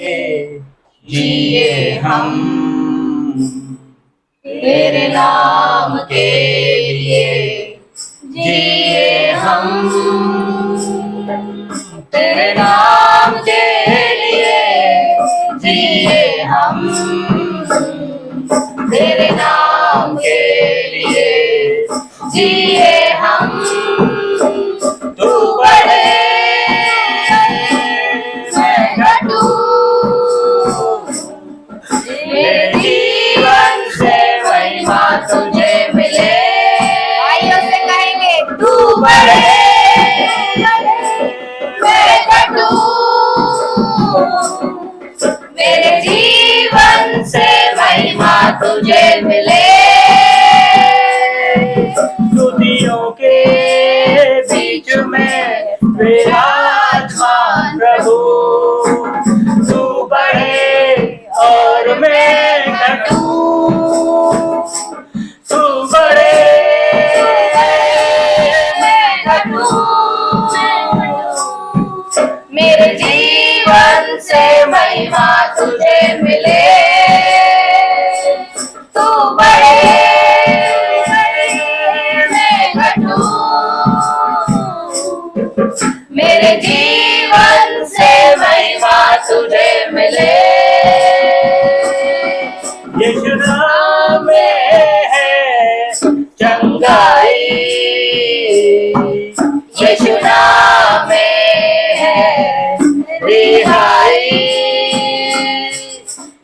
जिए हम तेरे नाम के लिए, जिए हम तेरे नाम के लिए, जिए हम तेरे नाम के लिए, जिए हम। तू बढ़े मैं घटूं, मेरे जीवन से महिमा तुझे मिले। भाइयों से कहेंगे तू बढ़े मैं घटूं, मेरे जीवन से महिमा तुझे मिले। स्तुतियों के बीच में विराजमान प्रभु, तू बढ़े और मैं घटूं, तू बढ़े मैं घटूं, मेरे जीवन से महिमा तुझे मिले। तू बढ़े मैं घटूं, मेरे जीवन से महिमा तुझे मिले। यीशु नाम में है चंगाई, यीशु नाम में है रिहाई,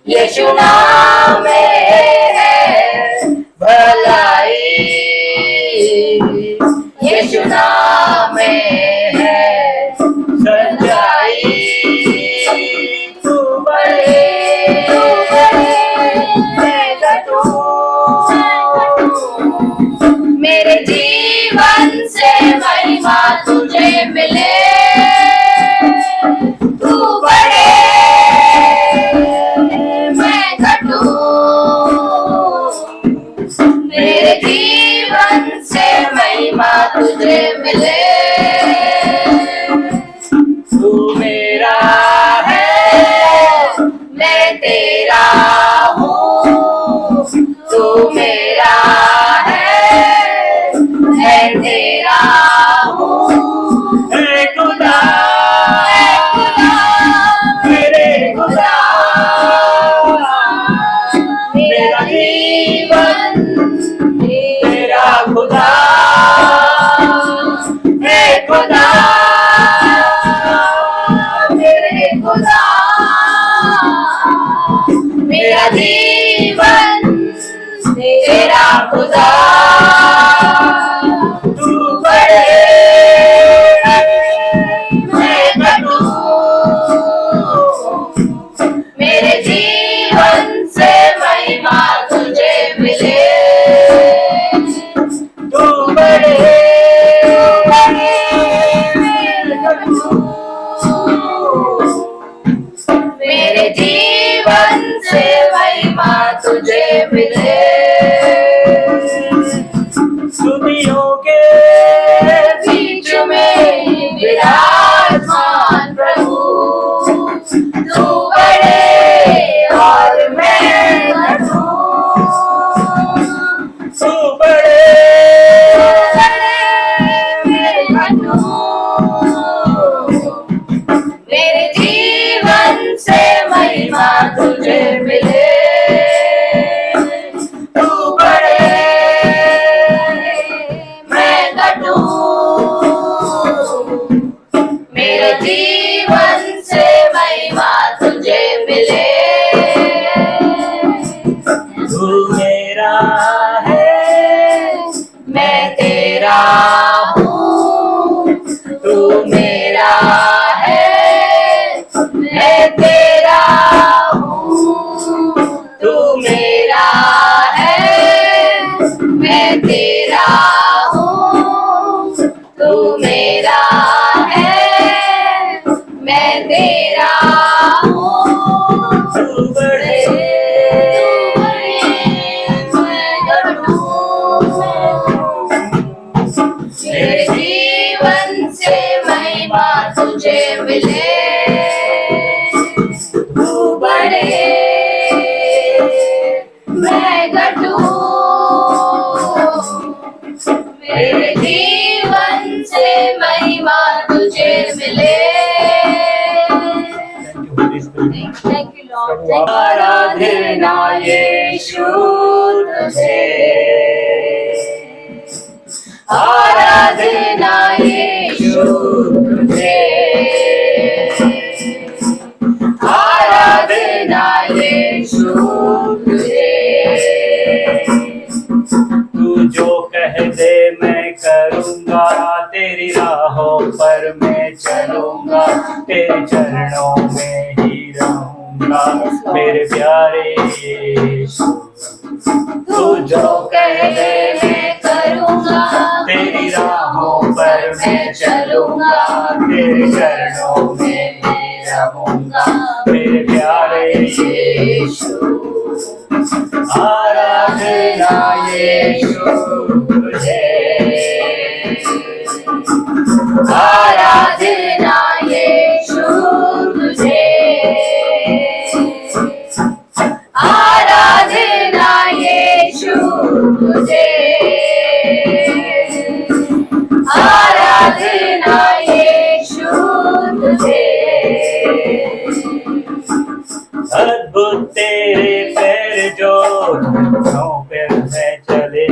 यीशु नाम में है भलाई, यीशु नाम में है सच्चाई। तू बढ़े मैं घटूं, मेरे जीवन से महिमा तुझे मिले। तू बढ़े मैं घटूं, मेरे जीवन से महिमा तुझे मिले। तू मेरा है मैं तेरा हूँ, तू मेरा है मैं तेरा हूँ। हे खुदा मेरे खुदा, मेरा जीवन तेरा खुदा, हे खुदा मेरे खुदा, मेरा जीवन तेरा खुदा। तू बढ़े मैं घटूं, मेरे जीवन से महिमा तुझे मिले। तू बढ़े मैं घटूं, मेरे जीवन से महिमा तुझे मिले। स्तुतियों के बीच में विराजमान प्रभु, तू बढ़े और मैं घटूं, तू बढ़े मैं घटूं, मेरे जीवन से महिमा तुझे मिले। तू बढ़े मैं घटूं, मेरे जीवन से महिमा तुझे मिले। तू मेरा है मैं तेरा हूँ, तू मेरा है मैं तेरा हूँ, तू मेरा है मैं तेरा हूँ, तू मेरा है मैं तेरा हूँ। तू बढ़े मैं घटूं, मेरे जीवन से महिमा तुझे मिले। तू बड़े मैं घटूं, मेरे जीवन से महिमा तुझे मिले। Thank you, Lord. आराधना यीशु तुझे, आराधना यीशु तुझे, आराधना यीशु तुझे। तू जो कह दे मैं करूँगा, तेरी राहों पर मैं चलूँगा, तेरे चरणों में ही रहूँगा मेरे प्यारे यीशु। तू जो कह दे मैं करूँगा, तेरी राहों पर मैं चलूँगा, तेरे चरणों में ही रहूँगा मेरे प्यारे यीशु। आराधना यीशु तुझे, आराधना यीशु तुझे, आराधना यीशु तुझे, आराधना यीशु तुझे। अद्भुत तेरे पैर जो धरतियों पे में चले,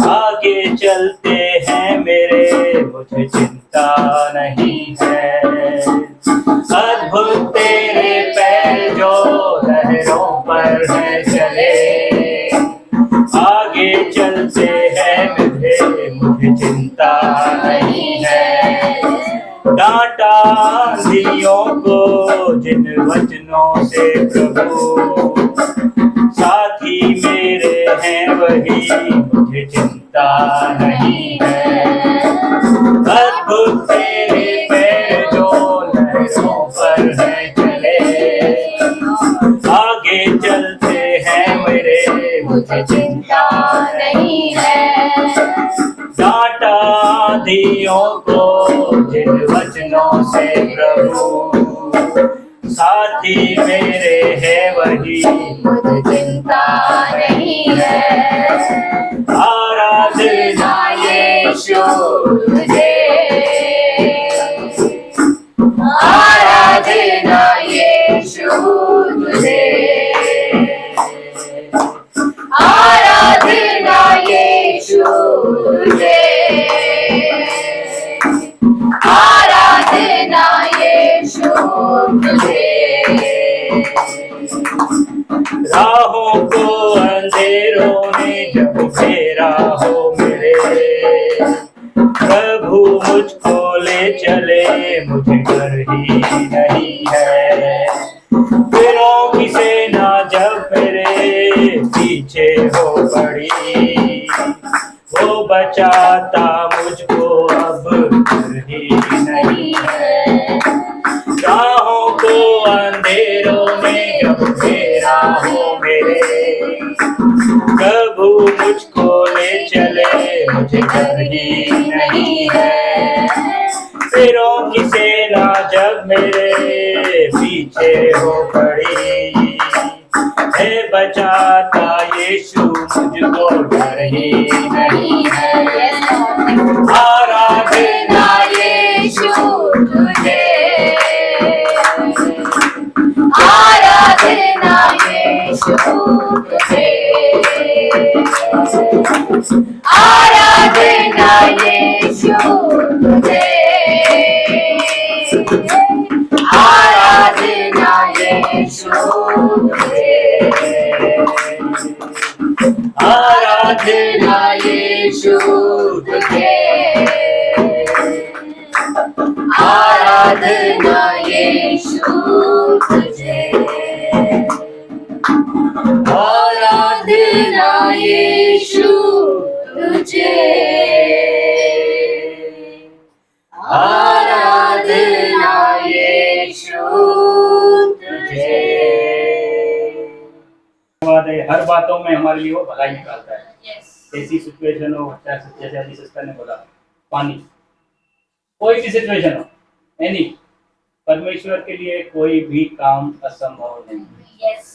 आगे चलते हैं मेरे, मुझे चिंता नहीं है। अद्भुत तेरे पैर जो लहरों पर है चले, आगे चलते हैं मेरे, मुझे चिंता नहीं है। डांटा आंधियों को जिन वचनों से प्रभु, साथी मेरे हैं वही, मुझे चिंता नहीं है। अद्भुत तेरे पैर जो लहरों पर है चले, आगे चलते हैं मेरे, मुझे चिंता नहीं है। डांटा आंधियों को जिन वचनों से प्रभु, साथी मेरे हैं वही, मुझे चिंता नहीं है। आराधना यीशु तुझे, आराधना यीशु तुझे, आराधना यीशु तुझे, आराधना यीशु तुझे। राहों को अंधेरों ने जब घेरा हो मेरे, प्रभु मुझको ले चले, मुझे डर ही नहीं है। फिरों की सेना जब मेरे पीछे हो पड़ी, वो बचाता मुझको अब डर ही नहीं है। राहों को अंधेरों में जब घेरा हो मेरे, प्रभु मुझको ले चले, मुझे डर ही नहीं है। फिरों की सेना जब मेरे पीछे हो पड़ी, है बचाता यीशु मुझको डर ही नहीं है। आराधना यीशु तुझे, आराधना यीशु तुझे, आराधना यीशु तुझे, आराधना यीशु तुझे, आराधना यीशु तुझे, आराधना यीशु तुझे, आराधना यीशु तुझे, आराधना यीशु तुझे। हर बातों में हमारे लिए वो भलाई निकालता है। ऐसी सिचुएशन हो, जैसे अभी सिस्टर ने बोला, पानी, कोई भी सिचुएशन हो, एनी, परमेश्वर के लिए कोई भी काम असंभव नहीं है। Yes.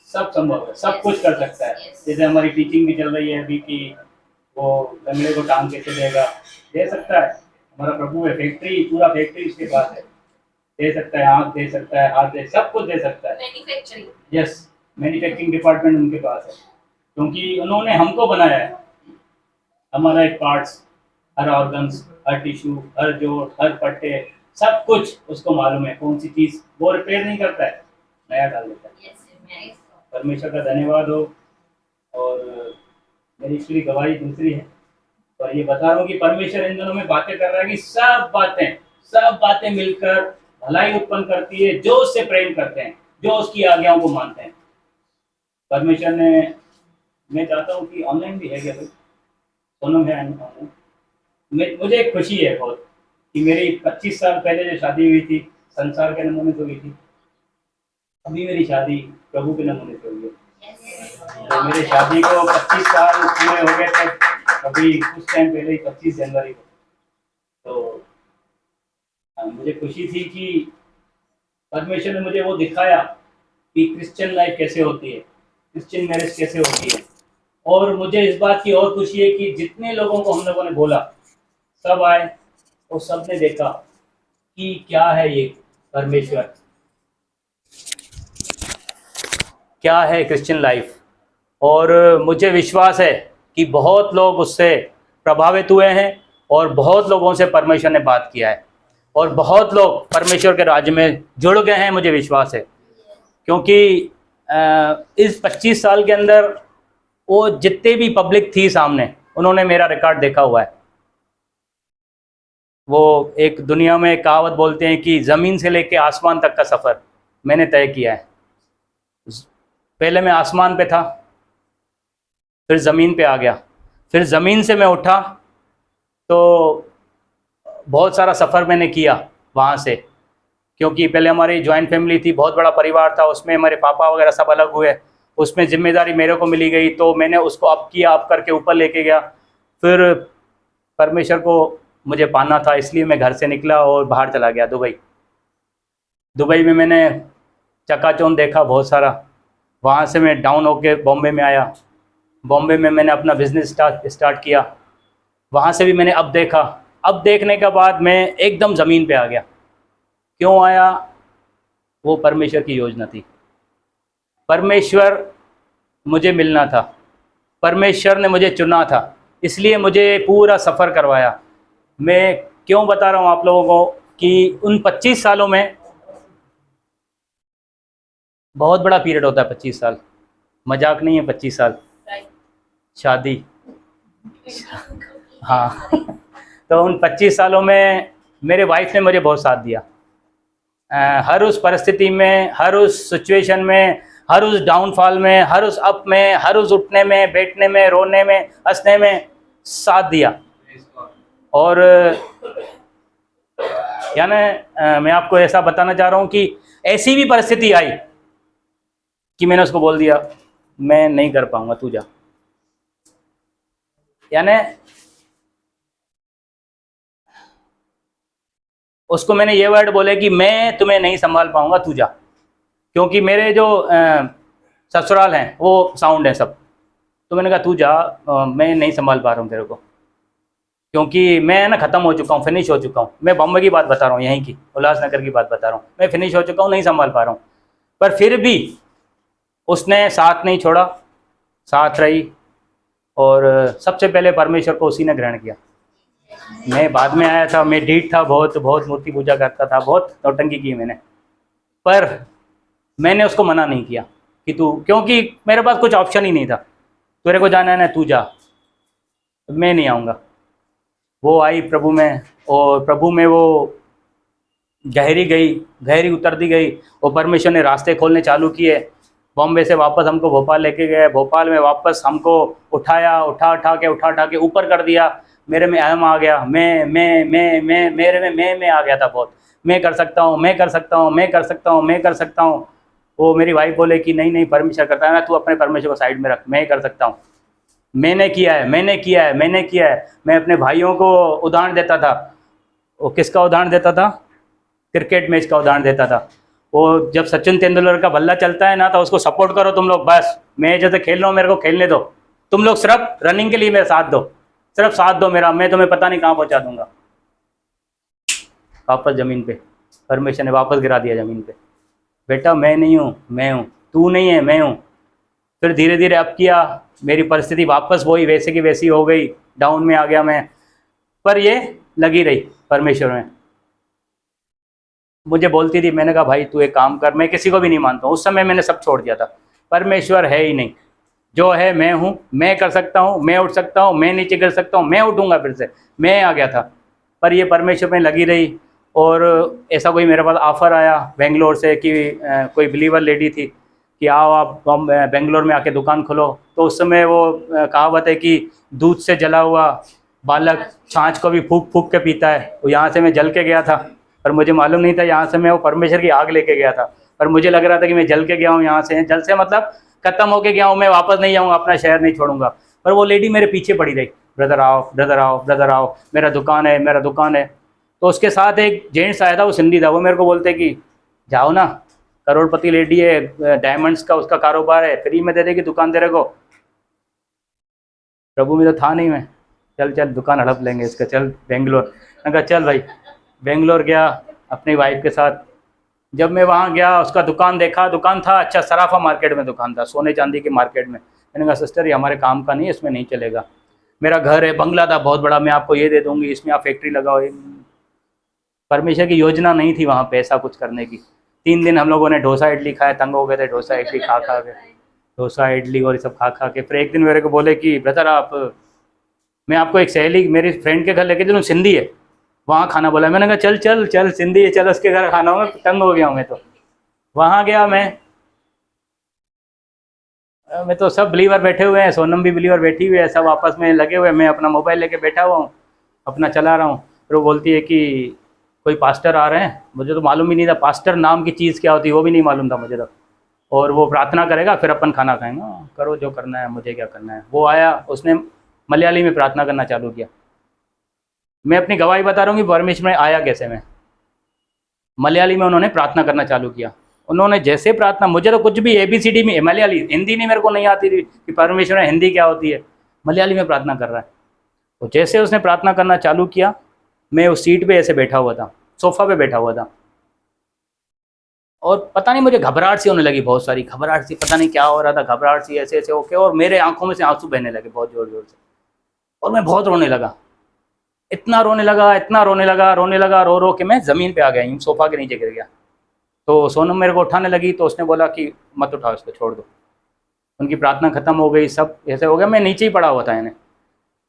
सब संभव है, सब कुछ कर सकता है। Yes. जैसे हमारी टीचिंग भी चल रही है अभी कि वो लंगड़े को टांग कैसे देगा, दे सकता है। हमारा प्रभु है, फैक्ट्री, पूरा फैक्ट्री उसके पास है, दे सकता है, आँख दे सकता है, हाथ दे, सब कुछ दे सकता है। Manufacturing. यस, मैन्युफैक्चरिंग डिपार्टमेंट उनके पास है, क्योंकि उन्होंने हमको बनाया है। हमारा एक पार्ट्स, हर ऑर्गन्स, हर टिश्यू, हर जोड़, हर पट्टे, सब कुछ उसको मालूम है। कौन सी चीज़ वो रिपेयर नहीं करता है, नया डाल देता है। Yes. Amen. परमेश्वर का धन्यवाद हो। और मेरी एक्चुअली गवाही दूसरी है, और ये बता रहा हूँ कि परमेश्वर इन दिनों में बातें कर रहा है कि सब बातें मिलकर भलाई उत्पन्न करती है जो उससे प्रेम करते हैं, जो उसकी आज्ञाओं को मानते हैं। परमेश्वर ने, मैं चाहता हूँ कि ऑनलाइन भी है क्या भाई, सोनम है ऑनलाइन। मुझे एक खुशी है बहुत कि मेरी 25 साल पहले जो शादी हुई थी संसार के नमूने से हुई थी, अभी मेरी शादी प्रभु के नमूने से हुई है। तो मेरी शादी को 25 साल पूरे हो गए थे अभी कुछ टाइम पहले ही, 25 जनवरी को। तो मुझे खुशी थी कि परमेश्वर ने मुझे वो दिखाया कि क्रिश्चियन लाइफ कैसे होती है, क्रिश्चियन मैरिज कैसे होती है। और मुझे इस बात की और खुशी है कि जितने लोगों को हम लोगों ने बोला, सब आए और सब ने देखा कि क्या है ये परमेश्वर, क्या है क्रिश्चियन लाइफ। और मुझे विश्वास है कि बहुत लोग उससे प्रभावित हुए हैं और बहुत लोगों से परमेश्वर ने बात किया है और बहुत लोग परमेश्वर के राज्य में जुड़ गए हैं, मुझे विश्वास है। क्योंकि इस 25 साल के अंदर वो जितने भी पब्लिक थी सामने, उन्होंने मेरा रिकॉर्ड देखा हुआ है। वो एक दुनिया में कहावत बोलते हैं कि ज़मीन से लेके आसमान तक का सफ़र मैंने तय किया है। पहले मैं आसमान पे था, फिर ज़मीन पे आ गया, फिर ज़मीन से मैं उठा तो बहुत सारा सफ़र मैंने किया वहाँ से। क्योंकि पहले हमारी जॉइंट फैमिली थी, बहुत बड़ा परिवार था, उसमें हमारे पापा वगैरह सब अलग हुए, उसमें ज़िम्मेदारी मेरे को मिली गई, तो मैंने उसको अप किया, अप करके ऊपर लेके गया। फिर परमेश्वर को मुझे पाना था, इसलिए मैं घर से निकला और बाहर चला गया दुबई में मैंने चकाचौंध देखा बहुत सारा। वहाँ से मैं डाउन होके बॉम्बे में आया, बॉम्बे में मैंने अपना बिज़नेस स्टार्ट किया। वहाँ से भी मैंने अब देखा, अब देखने के बाद मैं एकदम ज़मीन पे आ गया। क्यों आया? वो परमेश्वर की योजना थी। परमेश्वर मुझे मिलना था, परमेश्वर ने मुझे चुना था, इसलिए मुझे पूरा सफ़र करवाया। मैं क्यों बता रहा हूँ आप लोगों को कि उन 25 सालों में बहुत बड़ा पीरियड होता है। 25 साल मजाक नहीं है, 25 साल शादी, हाँ। तो उन 25 सालों में मेरे वाइफ ने मुझे बहुत साथ दिया। हर उस परिस्थिति में, हर उस सिचुएशन में, हर उस डाउनफॉल में, हर उस अप में, हर उस उठने में, बैठने में, रोने में, हंसने में साथ दिया। और यानी मैं आपको ऐसा बताना चाह रहा हूँ कि ऐसी भी परिस्थिति आई कि मैंने उसको बोल दिया मैं नहीं कर पाऊंगा, तू जा। यानी उसको मैंने ये वर्ड बोले कि मैं तुम्हें नहीं संभाल पाऊंगा, तू जा। क्योंकि मेरे जो ससुराल हैं वो साउंड है सब, तो मैंने कहा तू जा, मैं नहीं संभाल पा रहा हूँ तेरे को। क्योंकि मैं ना ख़त्म हो चुका हूँ, फिनिश हो चुका हूँ। मैं बॉम्बे की बात बता रहा हूँ, यहीं की उल्लासनगर की बात बता रहा हूँ। मैं फिनिश हो चुका हूँ, नहीं संभाल पा रहा हूँ। पर फिर भी उसने साथ नहीं छोड़ा, साथ रही। और सबसे पहले परमेश्वर को उसी ने ग्रहण किया। मैं बाद में आया था, मैं ढीठ था, बहुत मूर्ति पूजा करता था, बहुत नौटंकी की मैंने। पर मैंने उसको मना नहीं किया कि तू, क्योंकि मेरे पास कुछ ऑप्शन ही नहीं था। तेरे को जाना है ना, तू जा, मैं नहीं आऊँगा। वो आई प्रभु में, और प्रभु में वो गहरी उतरती गई। और परमेश्वर ने रास्ते खोलने चालू किए। बॉम्बे से वापस हमको भोपाल लेके गए, भोपाल में वापस हमको उठा के ऊपर कर दिया। मेरे में अहम आ गया, मैं मेरे में मैं आ गया था बहुत। मैं कर सकता हूँ। वो मेरी वाइफ बोले कि नहीं परमेश्वर करता है ना, तू अपने परमेश्वर को साइड में रख, मैं ही कर सकता हूँ। मैंने किया है। मैं अपने भाइयों को उदाहरण देता था। वो किसका उदाहरण देता था? क्रिकेट मैच का उदाहरण देता था। वो जब सचिन तेंदुलकर का बल्ला चलता है ना तो उसको सपोर्ट करो तुम लोग, बस मैं जैसे खेल रहा हूँ मेरे को खेलने दो, तुम लोग सिर्फ रनिंग के लिए मेरा साथ दो, सिर्फ साथ दो मेरा, मैं तुम्हें पता नहीं कहाँ पहुँचा दूंगा। वापस ज़मीन पे परमेश्वर ने वापस गिरा दिया ज़मीन पे, बेटा मैं नहीं हूँ, मैं हूँ, तू नहीं है, मैं हूँ। फिर धीरे धीरे अब किया, मेरी परिस्थिति वापस वही वैसे की वैसी हो गई, डाउन में आ गया मैं, पर ये लगी रही परमेश्वर में। मुझे बोलती थी, मैंने कहा भाई तू एक काम कर, मैं किसी को भी नहीं मानता हूँ, उस समय मैंने सब छोड़ दिया था, परमेश्वर है ही नहीं, जो है मैं हूँ, मैं कर सकता हूँ, मैं उठ सकता हूँ, मैं नीचे गिर सकता हूँ, मैं उठूँगा फिर से, मैं आ गया था। पर ये परमेश्वर में लगी रही। और ऐसा कोई मेरे पास ऑफ़र आया बेंगलोर से कि कोई बिलीवर लेडी थी कि आओ आप बेंगलोर में आके दुकान खोलो। तो उस समय वो कहावत है कि दूध से जला हुआ बालक छाछ को भी फूंक फूंक के पीता है। तो यहाँ से मैं जल के गया था, पर मुझे मालूम नहीं था यहाँ से मैं वो परमेश्वर की आग लेके गया था। पर मुझे लग रहा था कि मैं जल के गया हूँ, यहाँ से जल से मतलब ख़त्म होके गया हूँ, मैं वापस नहीं जाऊँगा, अपना शहर नहीं छोड़ूंगा। पर वो लेडी मेरे पीछे पड़ी रही, ब्रदर आओ, ब्रदर आओ, ब्रदर आओ, मेरा दुकान है, मेरा दुकान है। तो उसके साथ एक जेंट्स आया था, वो सिंधी था, वो मेरे को बोलते कि जाओ ना, करोड़पति लेडी है, डायमंड्स का उसका कारोबार है, फ्री में दे देगी दुकान तेरे को। प्रभु में तो था नहीं मैं, चल चल दुकान हड़प लेंगे इसका, चल बेंगलोर। मैं कहा चल भाई, बेंगलोर गया अपनी वाइफ के साथ। जब मैं वहाँ गया उसका दुकान देखा, दुकान था अच्छा सराफा मार्केट में दुकान था, सोने चांदी के मार्केट में। मैंने कहा सिस्टर ये हमारे काम का नहीं है, इसमें नहीं चलेगा। मेरा घर है, बंगला था बहुत बड़ा, मैं आपको ये दे दूँगी, इसमें आप फैक्ट्री लगाओ। परमेश्वर की योजना नहीं थी वहाँ पे ऐसा कुछ करने की। 3 दिन हम लोगों ने डोसा इडली खाया, तंग हो गए थे डोसा इडली खा खा के, डोसा इडली और ये सब खा खा के। फिर एक दिन मेरे को बोले कि ब्रदर आप, मैं आपको एक सहेली मेरी फ्रेंड के घर लेके चलूँ, सिंधी है, वहाँ खाना बोला। मैंने कहा चल चल चल, सिंधी है चल, उसके घर खाना हो, मैं तंग हो गया हूँ मैं तो। वहाँ गया मैं तो सब बिलीवर बैठे हुए हैं, सोनम भी बिलीवर बैठी हुई है, सब आपस में लगे हुए हैं, मैं अपना मोबाइल लेके बैठा हुआ हूँ, अपना चला रहा हूँ। फिर वो बोलती है कि कोई पास्टर आ रहे हैं, मुझे तो मालूम ही नहीं था पास्टर नाम की चीज़ क्या होती है, वो भी नहीं मालूम था मुझे तो। और वो प्रार्थना करेगा फिर अपन खाना खाएंगे। करो जो करना है, मुझे क्या करना है। वो आया, उसने मलयाली में प्रार्थना करना चालू किया। मैं अपनी गवाही बता रहा हूँ कि परमेश्वर में आया कैसे। मैं मलयाली में उन्होंने प्रार्थना करना चालू किया। उन्होंने जैसे प्रार्थना, मुझे तो कुछ भी ABCD में मलयाली, हिंदी नहीं मेरे को नहीं आती थी कि परमेश्वर में हिंदी क्या होती है, मलयाली में प्रार्थना कर रहा है। तो जैसे उसने प्रार्थना करना चालू किया, मैं उस सीट पे ऐसे बैठा हुआ था, सोफ़ा पे बैठा हुआ था, और पता नहीं मुझे घबराहट सी होने लगी, बहुत सारी घबराहट सी, पता नहीं क्या हो रहा था, घबराहट सी ऐसे ऐसे होके, और मेरे आंखों में से आंसू बहने लगे बहुत ज़ोर ज़ोर से, और मैं बहुत रोने लगा, इतना रोने लगा, इतना रोने लगा, रोने लगा, रो रो के मैं ज़मीन पे आ गया, यूँ सोफ़ा के नीचे गिर गया। तो सोनम मेरे को उठाने लगी, तो उसने बोला कि मत उठाओ इसको, छोड़ दो। उनकी प्रार्थना ख़त्म हो गई, सब ऐसे हो गया, मैं नीचे ही पड़ा हुआ था इन्हें।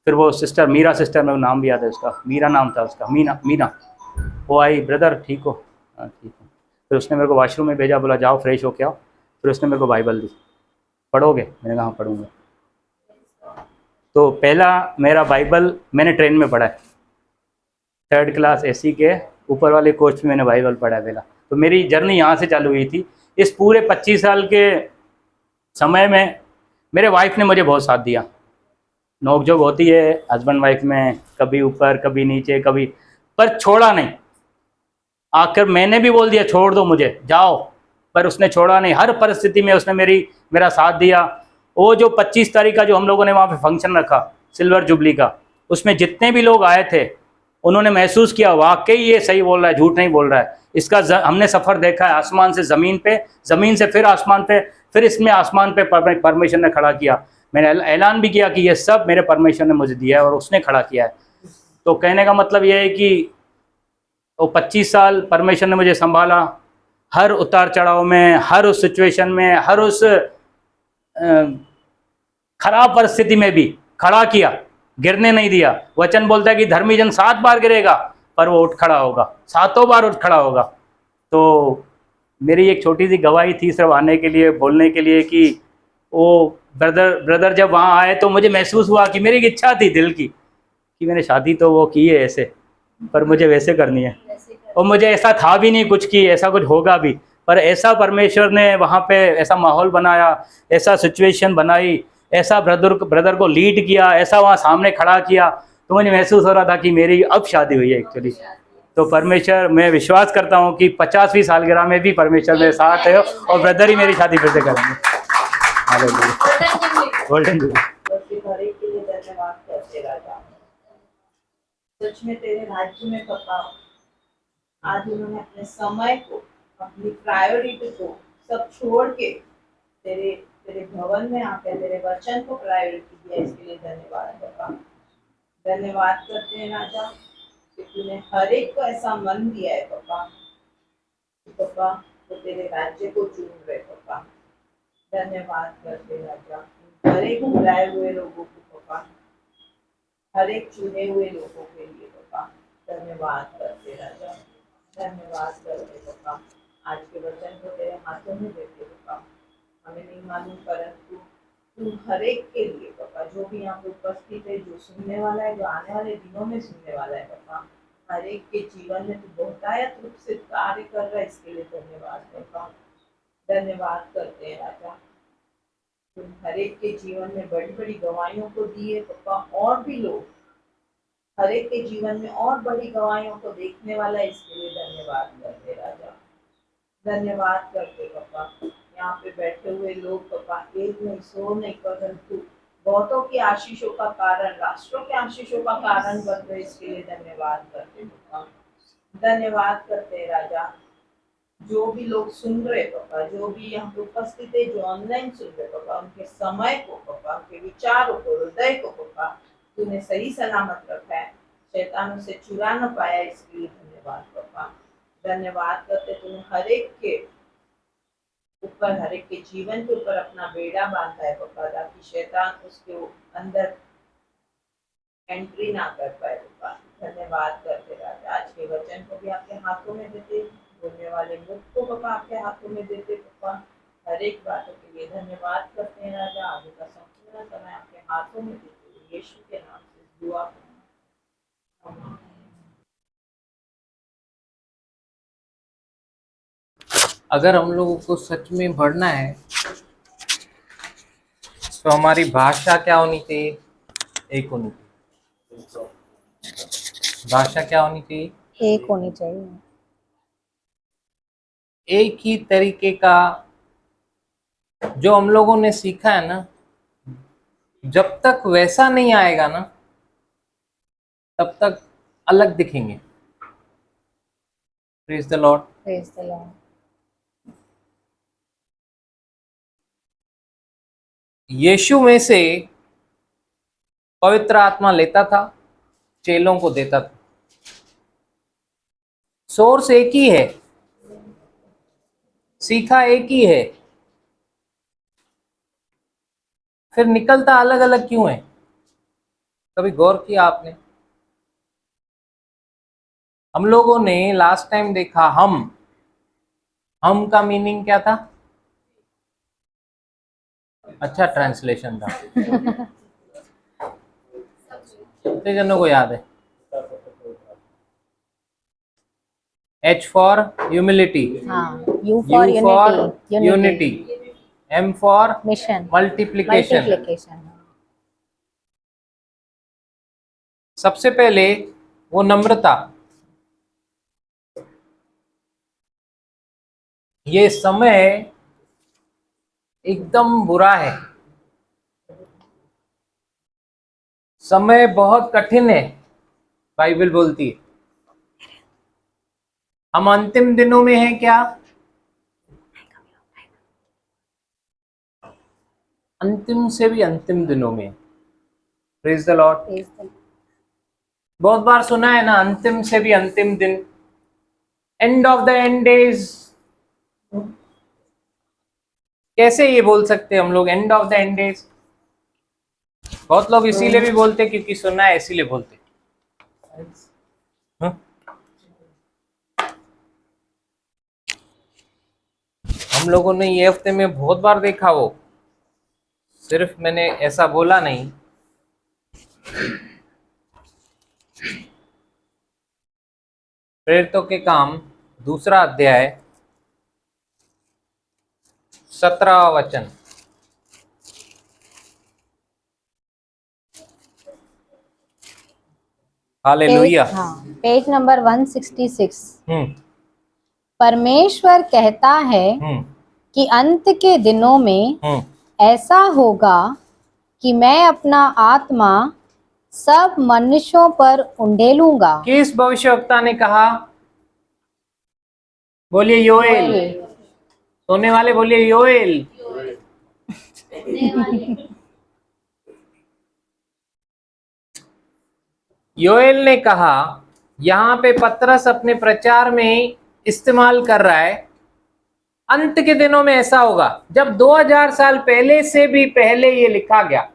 फिर वो सिस्टर, मीरा सिस्टर, मेरे को नाम भी याद है उसका, मीरा नाम था उसका, मीना, वो आई, ब्रदर ठीक हो? हाँ ठीक है। फिर उसने मेरे को वॉशरूम में भेजा, बोला जाओ फ्रेश हो के आओ। फिर उसने मेरे को बाइबल दी, पढ़ोगे? मैंने कहा हाँ पढ़ूँगा। तो पहला मेरा बाइबल मैंने ट्रेन में पढ़ा है, 3rd क्लास AC के ऊपर वाले कोच में मैंने बाइबल पढ़ा है पहला। तो मेरी जर्नी यहाँ से चालू हुई थी। इस पूरे 25 साल के समय में मेरे वाइफ ने मुझे बहुत साथ दिया। नोकझोंक होती है हस्बैंड वाइफ में, कभी ऊपर कभी नीचे कभी, पर छोड़ा नहीं। आखिर मैंने भी बोल दिया छोड़ दो मुझे, जाओ, पर उसने छोड़ा नहीं। हर परिस्थिति में उसने मेरा साथ दिया। वो जो 25 तारीख का जो हम लोगों ने वहाँ पे फंक्शन रखा सिल्वर जुबली का, उसमें जितने भी लोग आए थे उन्होंने महसूस किया वाकई ये सही बोल रहा है, झूठ नहीं बोल रहा है। इसका हमने सफ़र देखा है, आसमान से ज़मीन पे, ज़मीन से फिर आसमान पे, फिर इसमें आसमान पे परमेश्वर ने खड़ा किया। मैंने ऐलान भी किया कि ये सब मेरे परमेश्वर ने मुझे दिया है और उसने खड़ा किया है। तो कहने का मतलब ये है कि वो 25 साल परमेश्वर ने मुझे संभाला, हर उतार चढ़ाव में, हर उस सिचुएशन में, हर उस खराब परिस्थिति में भी खड़ा किया, गिरने नहीं दिया। वचन बोलता है कि धर्मी जन 7 बार गिरेगा पर वो उठ खड़ा होगा, 7 बार उठ खड़ा होगा। तो मेरी एक छोटी सी गवाही थी सिर्फ आने के लिए, बोलने के लिए कि वो ब्रदर जब वहाँ आए तो मुझे महसूस हुआ कि मेरी एक इच्छा थी दिल की कि मैंने शादी तो वो की है ऐसे, पर मुझे वैसे करनी है। और मुझे ऐसा था भी नहीं कुछ कि ऐसा कुछ होगा भी, पर ऐसा परमेश्वर ने वहाँ पे ऐसा माहौल बनाया, ऐसा सिचुएशन बनाई, ऐसा ब्रदर को लीड किया, ऐसा वहाँ सामने खड़ा किया, तो मुझे महसूस हो रहा था कि मेरी अब शादी हुई है एक्चुअली। तो परमेश्वर, मैं विश्वास करता हूँ कि 50वीं सालगिरह में भी परमेश्वर मेरे साथ है और ब्रदर ही मेरी शादी फिर से करेंगे। हालेलुया। Golden jubilee. उसके भरे के लिए धन्यवाद करते राजा। सच में तेरे राज्य में पापा आज उन्होंने अपने समय को, अपनी प्रायोरिटी को सब छोड़ के तेरे तेरे भवन में आकर तेरे वचन को प्रायोरिटी दिया, इसके लिए धन्यवाद पापा। धन्यवाद करते हैं राजा कि तूने हर एक को ऐसा मन दिया है पापा कि पापा वो तेरे राज्य को चुन रहे पापा। धन्यवाद करते राजा हर एक बुलाए हुए लोगों को पापा, हर एक चुने हुए लोगों के लिए पापा। धन्यवाद करते राजा, धन्यवाद करते पापा। आज के वचन को तेरे हाथों में देते पापा। हमें नहीं मालूम परंतु तू हर एक के लिए पापा, जो भी यहाँ पे उपस्थित है, जो सुनने वाला है, जो आने वाले दिनों में सुनने वाला है पापा, हर एक के जीवन में तू बहुतायत रूप से कार्य कर रहा है, इसके लिए धन्यवाद पापा। धन्यवाद करते हैं राजा। तुम हर एक के जीवन में बड़ी बड़ी गवाहियों को दिए पापा, और भी लोग हर एक के जीवन में और बड़ी गवाहियों को देखने वाला है, इसके लिए धन्यवाद करते राजा। धन्यवाद करते पापा। यहाँ पे बैठे हुए लोग पापा एक नहीं, सौ नहीं, परंतु बहुतों की आशीषों का कारण, राष्ट्रों के आशीषों का कारण बन रहे, इसके लिए धन्यवाद करते पापा। धन्यवाद करते राजा। जो भी लोग सुन रहे पापा, जो भी यहाँ पे उपस्थित है, जो ऑनलाइन सुन रहे पापा, उनके समय को पापा, उनके विचारों को, हृदय को पापा तूने सही सलामत रखा है, शैतानों से चुरा न पाया, इसके लिए धन्यवाद पापा। धन्यवाद करते तूने हर एक के ऊपर, हर एक के जीवन के ऊपर अपना बेड़ा बांधा है पापा, ताकि शैतान उसके अंदर एंट्री ना कर पाए पापा। धन्यवाद करते राजा। आज के वचन को भी आपके हाथों में देते, बोलने वाले मुख को पापा आपके हाथों में देते पापा। हर एक बातों के लिए धन्यवाद करते हैं राजा। आगे का संपूर्ण समय आपके हाथों में देते हुए यीशु के नाम से दुआ करते हैं। अगर हम लोगों को सच में बढ़ना है तो हमारी भाषा क्या होनी चाहिए? एक होनी चाहिए। भाषा क्या होनी चाहिए? एक होनी चाहिए। एक ही तरीके का जो हम लोगों ने सीखा है ना, जब तक वैसा नहीं आएगा ना, तब तक अलग दिखेंगे। Praise the lord. Praise the lord. Yeshu में से पवित्र आत्मा लेता था, चेलों को देता था। सोर्स एक ही है, सीखा एक ही है, फिर निकलता अलग अलग क्यों है? कभी गौर किया आपने? हम लोगों ने लास्ट टाइम देखा, हम का मीनिंग क्या था? अच्छा ट्रांसलेशन था। कितने जनों को याद है? H फॉर ह्यूमिलिटी, हाँ, U for unity, M for mission, multiplication. Multiplication. सबसे पहले वो नम्रता। ये समय एकदम बुरा है, समय बहुत कठिन है, बाइबल बोलती है। हम अंतिम दिनों में हैं क्या? अंतिम से भी अंतिम दिनों में। Praise the Lord. बहुत बार सुना है ना, अंतिम से भी अंतिम दिन, end of the end days. कैसे ये बोल सकते हम लोग, end of the end days? बहुत लोग इसीलिए भी बोलते क्योंकि सुना है, इसीलिए बोलते। हम लोगों ने ये हफ्ते में बहुत बार देखा, वो सिर्फ मैंने ऐसा बोला नहीं। प्रेरितों के काम 2 अध्याय 17वां वचन। हालेलुया। हाँ, पेज नंबर 166। हम्म परमेश्वर कहता है हम्म कि अंत के दिनों में हम्म ऐसा होगा कि मैं अपना आत्मा सब मनुष्यों पर उंडेलूंगा। किस भविष्यवक्ता ने कहा? बोलिए योएल। सोने वाले बोलिए योएल। योएल ने कहा, यहाँ पे पतरस अपने प्रचार में इस्तेमाल कर रहा है, अंत के दिनों में ऐसा होगा। जब 2000 साल पहले से भी पहले ये लिखा गया,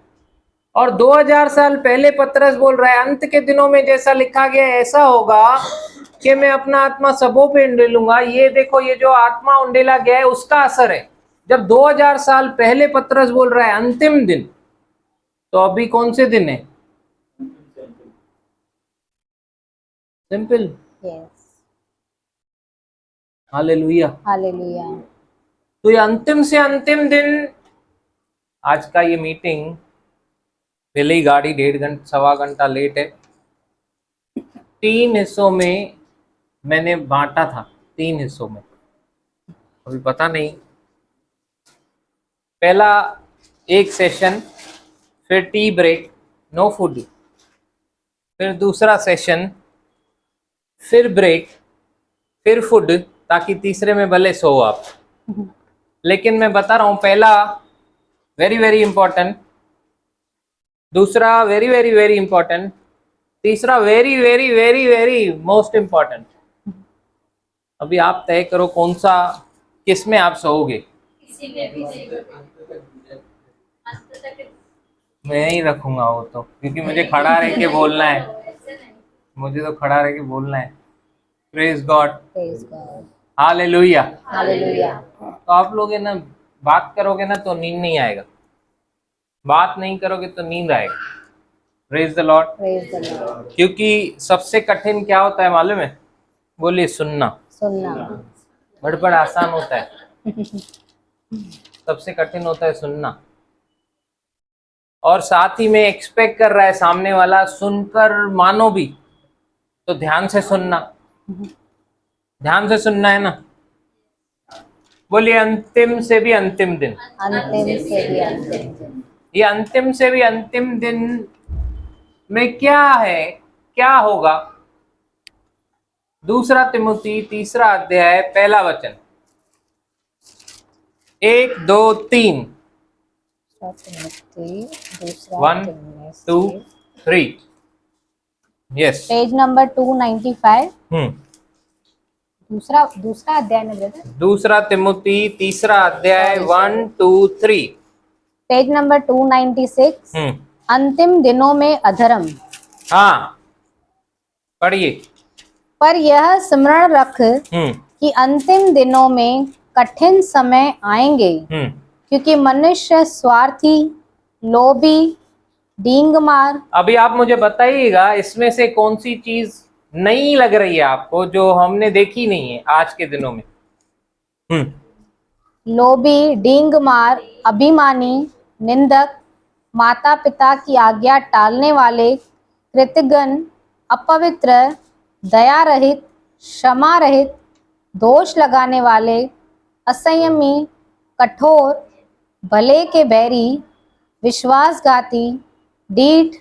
और 2000 साल पहले पतरस बोल रहा है अंत के दिनों में जैसा लिखा गया ऐसा होगा कि मैं अपना आत्मा सबों पे उंडेलूंगा। ये देखो, ये जो आत्मा उंडेला गया है उसका असर है। जब 2000 साल पहले पतरस बोल रहा है अंतिम दिन, तो अभी कौन से दिन है? सिंपल। Yes, hallelujah. हालेलुया। तो ये अंतिम से अंतिम दिन, आज का ये मीटिंग, पहले ही गाड़ी 1.5 घंटा 1.25 घंटा लेट है। 3 हिस्सों में मैंने बांटा था, 3 हिस्सों में, अभी पता नहीं। पहला एक सेशन, फिर टी ब्रेक, नो फूड, फिर दूसरा सेशन, फिर ब्रेक, फिर फूड, ताकि तीसरे में भले सो आप। लेकिन मैं बता रहा हूं, पहला वेरी वेरी इंपॉर्टेंट, दूसरा वेरी वेरी वेरी इंपॉर्टेंट, तीसरा very very very very most important. अभी आप तय करो कौन सा, किस में आप सोओगे। किसी में भी नहीं। अंत तक मैं ही रखूंगा वो तो, क्योंकि मुझे खड़ा रह के बोलना है, ऐसे नहीं। मुझे तो खड़ा रह के बोलना है। Praise God, praise God, hallelujah. Hallelujah. तो आप लोग है ना, बात करोगे ना तो नींद नहीं आएगा, बात नहीं करोगे तो नींद आएगा। Praise the lord. Praise the Lord. क्योंकि सबसे कठिन क्या होता है मालूम है? बोलिए सुनना। सुनना। बड़बड़ आसान होता है, सबसे कठिन होता है सुनना। और साथ ही में एक्सपेक्ट कर रहा है सामने वाला सुनकर मानो भी, तो ध्यान से सुनना, ध्यान से सुनना है ना। बोलिए अंतिम से भी अंतिम दिन। अंतिम से भी अंतिम दिन। ये अंतिम से भी अंतिम दिन में क्या है, क्या होगा? दूसरा तिमुथी 3 अध्याय 1 वचन, 1 2 3, दूसरा 1 2 3, यस। Page number 295। हम्म दूसरा दूसरा अध्याय में ब्रदर, दूसरा तिमुथी 3 अध्याय 1 2 3, पेज नंबर 296। अंतिम दिनों में अधर्म। हाँ, पढ़िए। पर यह स्मरण रख कि अंतिम दिनों में कठिन समय आएंगे, क्योंकि मनुष्य स्वार्थी, लोभी, डींगमार। अभी आप मुझे बताइएगा, इसमें से कौन सी चीज नई लग रही है आपको जो हमने देखी नहीं है आज के दिनों में? लोभी, डींगमार, अभिमानी, निंदक, माता पिता की आज्ञा टालने वाले, कृतघ्न, अपवित्र, दया रहित, क्षमा रहित, दोष लगाने वाले, असंयमी, कठोर, भले के बैरी, विश्वासघाती, ढीठ,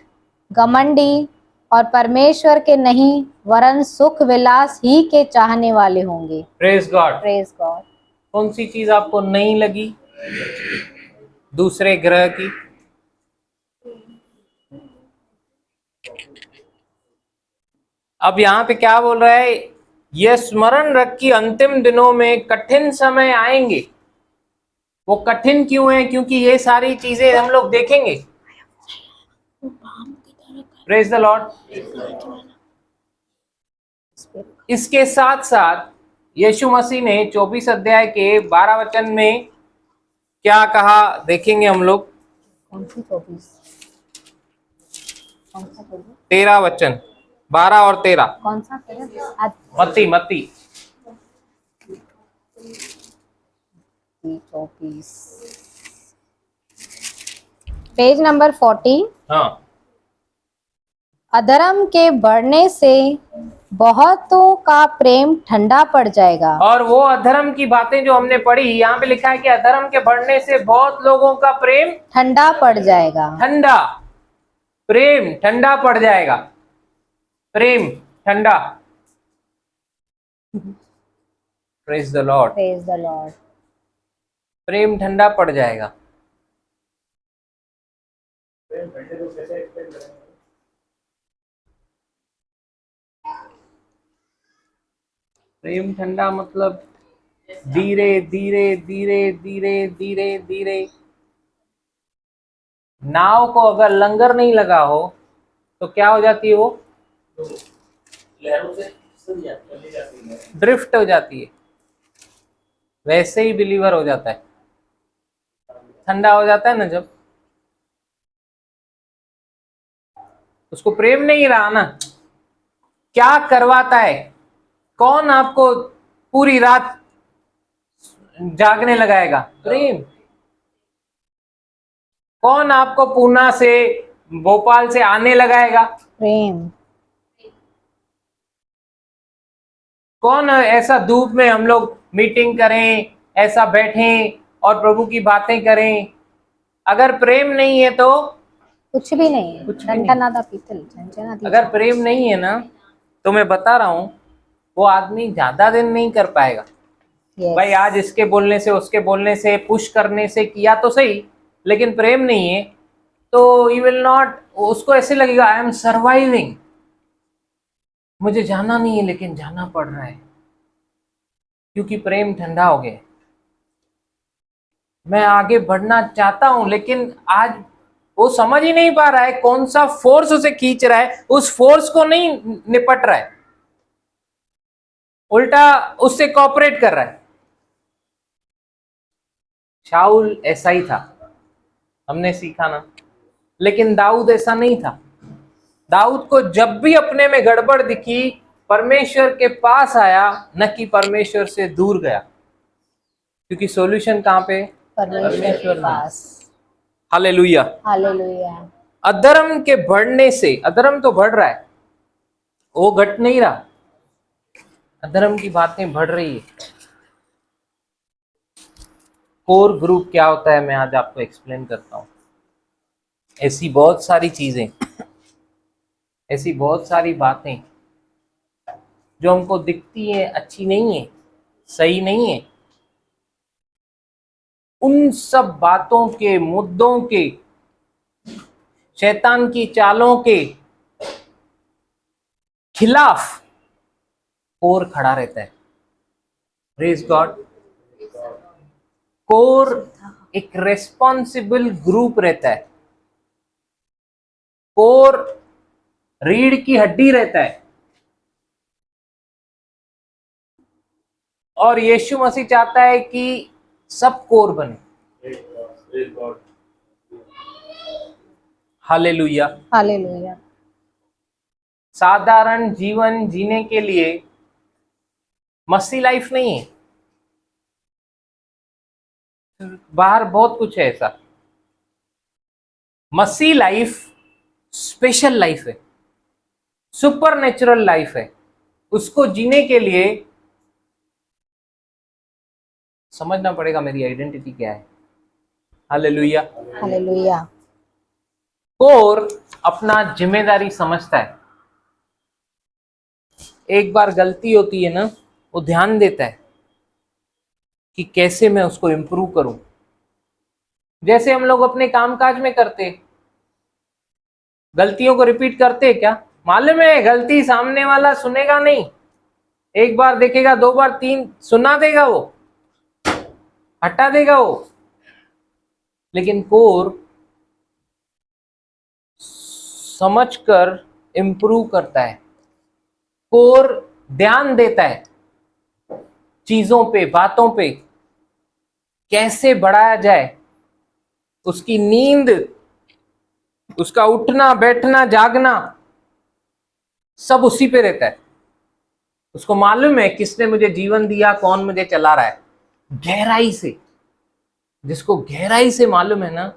घमंडी और परमेश्वर के नहीं वरन सुख विलास ही के चाहने वाले होंगे। Praise God. Praise God. कौन सी चीज आपको नहीं लगी दूसरे ग्रह की? अब यहाँ पे क्या बोल रहा है? यह स्मरण रख कि अंतिम दिनों में कठिन समय आएंगे। वो कठिन क्यों है? क्योंकि ये सारी चीजें हम लोग देखेंगे। Praise the Lord. इसके साथ साथ यीशु मसीह ने 24 अध्याय के 12 वचन में क्या कहा देखेंगे हम लोग। कौन सी 24? कौन सा 13 वचन, 12 और 13। कौन सा मत्ती 24, पेज नंबर 40। हाँ। अधर्म के बढ़ने से बहुतों का प्रेम ठंडा पड़ जाएगा। और वो अधर्म की बातें जो हमने पढ़ी, यहाँ पे लिखा है कि अधर्म के बढ़ने से बहुत लोगों का प्रेम ठंडा पड़ जाएगा। ठंडा, प्रेम ठंडा पड़ जाएगा, प्रेम ठंडा। Praise the lord. Praise the lord. प्रेम ठंडा पड़ जाएगा। प्रेम ठंडा मतलब धीरे धीरे धीरे धीरे धीरे धीरे। नाव को अगर लंगर नहीं लगा हो तो क्या हो जाती है? वो लहरों से चली जाती है, ड्रिफ्ट हो जाती है। वैसे ही बिलीवर हो जाता है, ठंडा हो जाता है ना जब, उसको प्रेम नहीं रहा ना। क्या करवाता है? कौन आपको पूरी रात जागने लगाएगा? प्रेम। कौन आपको पूना से, भोपाल से आने लगाएगा? प्रेम। कौन ऐसा धूप में हम लोग मीटिंग करें, ऐसा बैठें और प्रभु की बातें करें? अगर प्रेम नहीं है तो कुछ भी नहीं। कुछ भी डंडा नहीं। नादा पीतल झंझना दी। अगर प्रेम नहीं है ना, तो मैं बता रहा हूं, वो आदमी ज्यादा दिन नहीं कर पाएगा। Yes. भाई आज इसके बोलने से, उसके बोलने से, पुश करने से किया तो सही, लेकिन प्रेम नहीं है तो ही विल नॉट। उसको ऐसे लगेगा आई एम सर्वाइविंग, मुझे जाना नहीं है लेकिन जाना पड़ रहा है, क्योंकि प्रेम ठंडा हो गया। मैं आगे बढ़ना चाहता हूं लेकिन आज वो समझ ही नहीं पा रहा है कौन सा फोर्स उसे खींच रहा है, उस फोर्स को नहीं निपट रहा है, उल्टा उससे कॉपरेट कर रहा है। शाऊल ऐसा ही था, हमने सीखा ना, लेकिन दाऊद ऐसा नहीं था। दाऊद को जब भी अपने में गड़बड़ दिखी, परमेश्वर के पास आया, न कि परमेश्वर से दूर गया, क्योंकि सॉल्यूशन कहाँ पे? परमेश्वर के पास। हालेलुया। हालेलुया। अधर्म के बढ़ने से, अधर्म तो बढ़ रहा है, वो घट नहीं रहा, अधर्म की बातें बढ़ रही है। कोर ग्रुप क्या होता है मैं आज आपको एक्सप्लेन करता हूं। ऐसी बहुत सारी चीजें, ऐसी बहुत सारी बातें जो हमको दिखती है अच्छी नहीं है, सही नहीं है, उन सब बातों के, मुद्दों के, शैतान की चालों के खिलाफ कोर खड़ा रहता है। Praise God. कोर एक रेस्पॉन्सिबल ग्रुप रहता है। कोर रीढ़ की हड्डी रहता है। और यीशु मसीह चाहता है कि सब कोर बने। हालेलुया। हालेलुया। साधारण जीवन जीने के लिए मस्ती लाइफ नहीं है, बाहर बहुत कुछ है ऐसा। मसीह लाइफ स्पेशल लाइफ है, सुपर नेचुरल लाइफ है। उसको जीने के लिए समझना पड़ेगा मेरी आइडेंटिटी क्या है। हालेलुया। हालेलुया। कोर अपना जिम्मेदारी समझता है। एक बार गलती होती है ना, वो ध्यान देता है कि कैसे मैं उसको इंप्रूव करूं। जैसे हम लोग अपने कामकाज में करते, गलतियों को रिपीट करते, क्या मालूम है गलती सामने वाला सुनेगा नहीं, एक बार देखेगा, दो बार, तीन सुना देगा, वो हटा देगा वो। लेकिन कोर समझकर इंप्रूव करता है। कोर ध्यान देता है चीजों पे, बातों पे, कैसे बढ़ाया जाए। उसकी नींद, उसका उठना, बैठना, जागना सब उसी पे रहता है। उसको मालूम है किसने मुझे जीवन दिया, कौन मुझे चला रहा है। गहराई से, जिसको गहराई से मालूम है ना,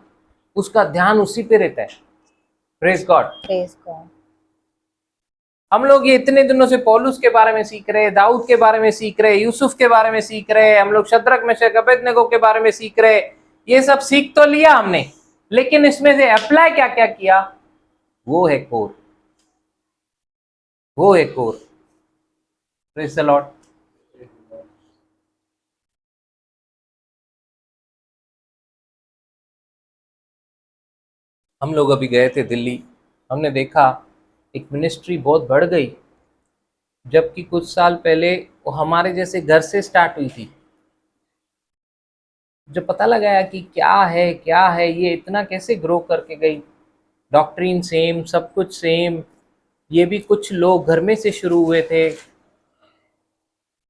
उसका ध्यान उसी पे रहता है। Praise God. Praise God. हम लोग ये इतने दिनों से पौलुस के बारे में सीख रहे हैं, दाऊद के बारे में सीख रहे हैं, यूसुफ के बारे में सीख रहे हैं, हम लोग शद्रक मेशक अबेदनगो के बारे में सीख रहे हैं। ये सब सीख तो लिया हमने, लेकिन इसमें से अप्लाई क्या क्या किया, वो है कोर, वो है कोर। Praise the Lord. हम लोग अभी गए थे दिल्ली, हमने देखा एक मिनिस्ट्री बहुत बढ़ गई, जबकि कुछ साल पहले वो हमारे जैसे घर से स्टार्ट हुई थी। जब पता लगाया कि क्या है ये इतना कैसे ग्रो करके गई, डॉक्ट्रिन सेम, सब कुछ सेम, ये भी कुछ लोग घर में से शुरू हुए थे,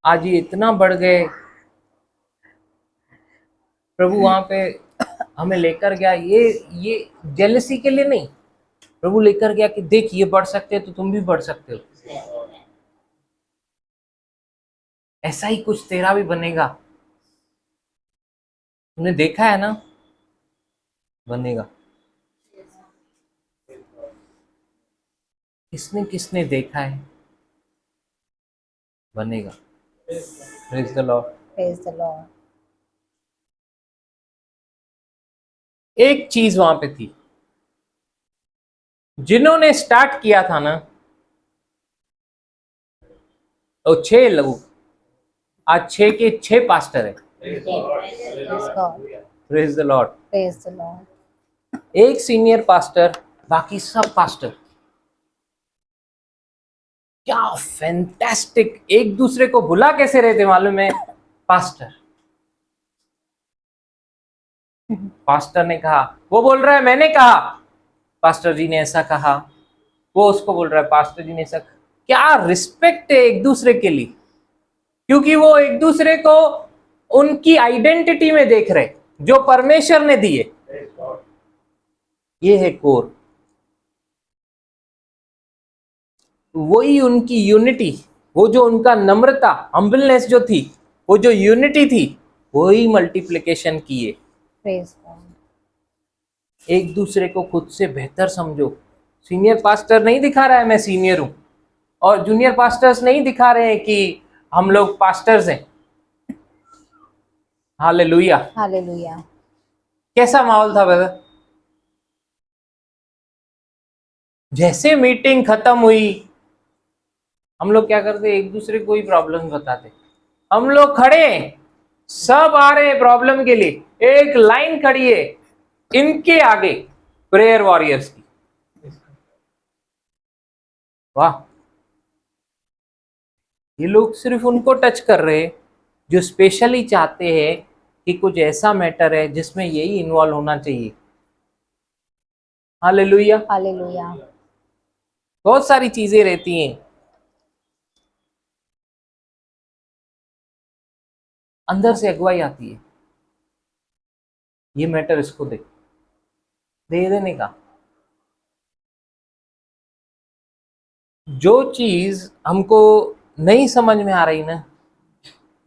आज ये इतना बढ़ गए। प्रभु वहां पे हमें लेकर गया, ये जेलसी के लिए नहीं, प्रभु लेकर गया कि देख ये बढ़ सकते हैं तो तुम भी बढ़ सकते हो, ऐसा ही कुछ तेरा भी बनेगा। तुमने देखा है ना, बनेगा। किसने किसने देखा है, बनेगा। Praise the Lord. Praise the Lord. एक चीज वहां पे थी, जिन्होंने स्टार्ट किया था ना, तो 6 लोग, आज 6 के 6 पास्टर है। Praise God. Praise the Lord. Praise the Lord. एक सीनियर पास्टर, बाकी सब पास्टर। क्या फैंटास्टिक, एक दूसरे को बुला कैसे रहे थे मालूम है, पास्टर। पास्टर ने कहा, वो बोल रहा है मैंने कहा, पास्टर जी ने ऐसा कहा, वो उसको बोल रहा है पास्टर जी ने ऐसा। क्या रिस्पेक्ट है एक दूसरे के लिए, क्योंकि वो एक दूसरे को उनकी आइडेंटिटी में देख रहे जो परमेश्वर ने दिए। ये है कोर, वही उनकी यूनिटी, वो जो उनका नम्रता, हम्बलनेस जो थी, वो जो यूनिटी थी, वही मल्टीप्लिकेशन किए। Praise God. एक दूसरे को खुद से बेहतर समझो। सीनियर पास्टर नहीं दिखा रहा है मैं सीनियर हूं, और जूनियर पास्टर्स नहीं दिखा रहे हैं कि हम लोग पास्टर्स हैं। हालेलुया। Hallelujah. कैसा माहौल था ब्रदर? जैसे मीटिंग खत्म हुई, हम लोग क्या करते, एक दूसरे को ही प्रॉब्लम बताते। हम लोग खड़े हैं, सब आ रहे हैं प्रॉब्लम के लिए, एक लाइन खड़ी है इनके आगे, प्रेयर वॉरियर्स की। वाह, ये लोग सिर्फ उनको टच कर रहे हैं जो स्पेशली चाहते हैं कि कुछ ऐसा मैटर है जिसमें यही इन्वॉल्व होना चाहिए। हालेलुया। Hallelujah. बहुत सारी चीजें रहती हैं, अंदर से अगुवाई आती है, ये मैटर इसको दे देने का। जो चीज हमको नहीं समझ में आ रही ना,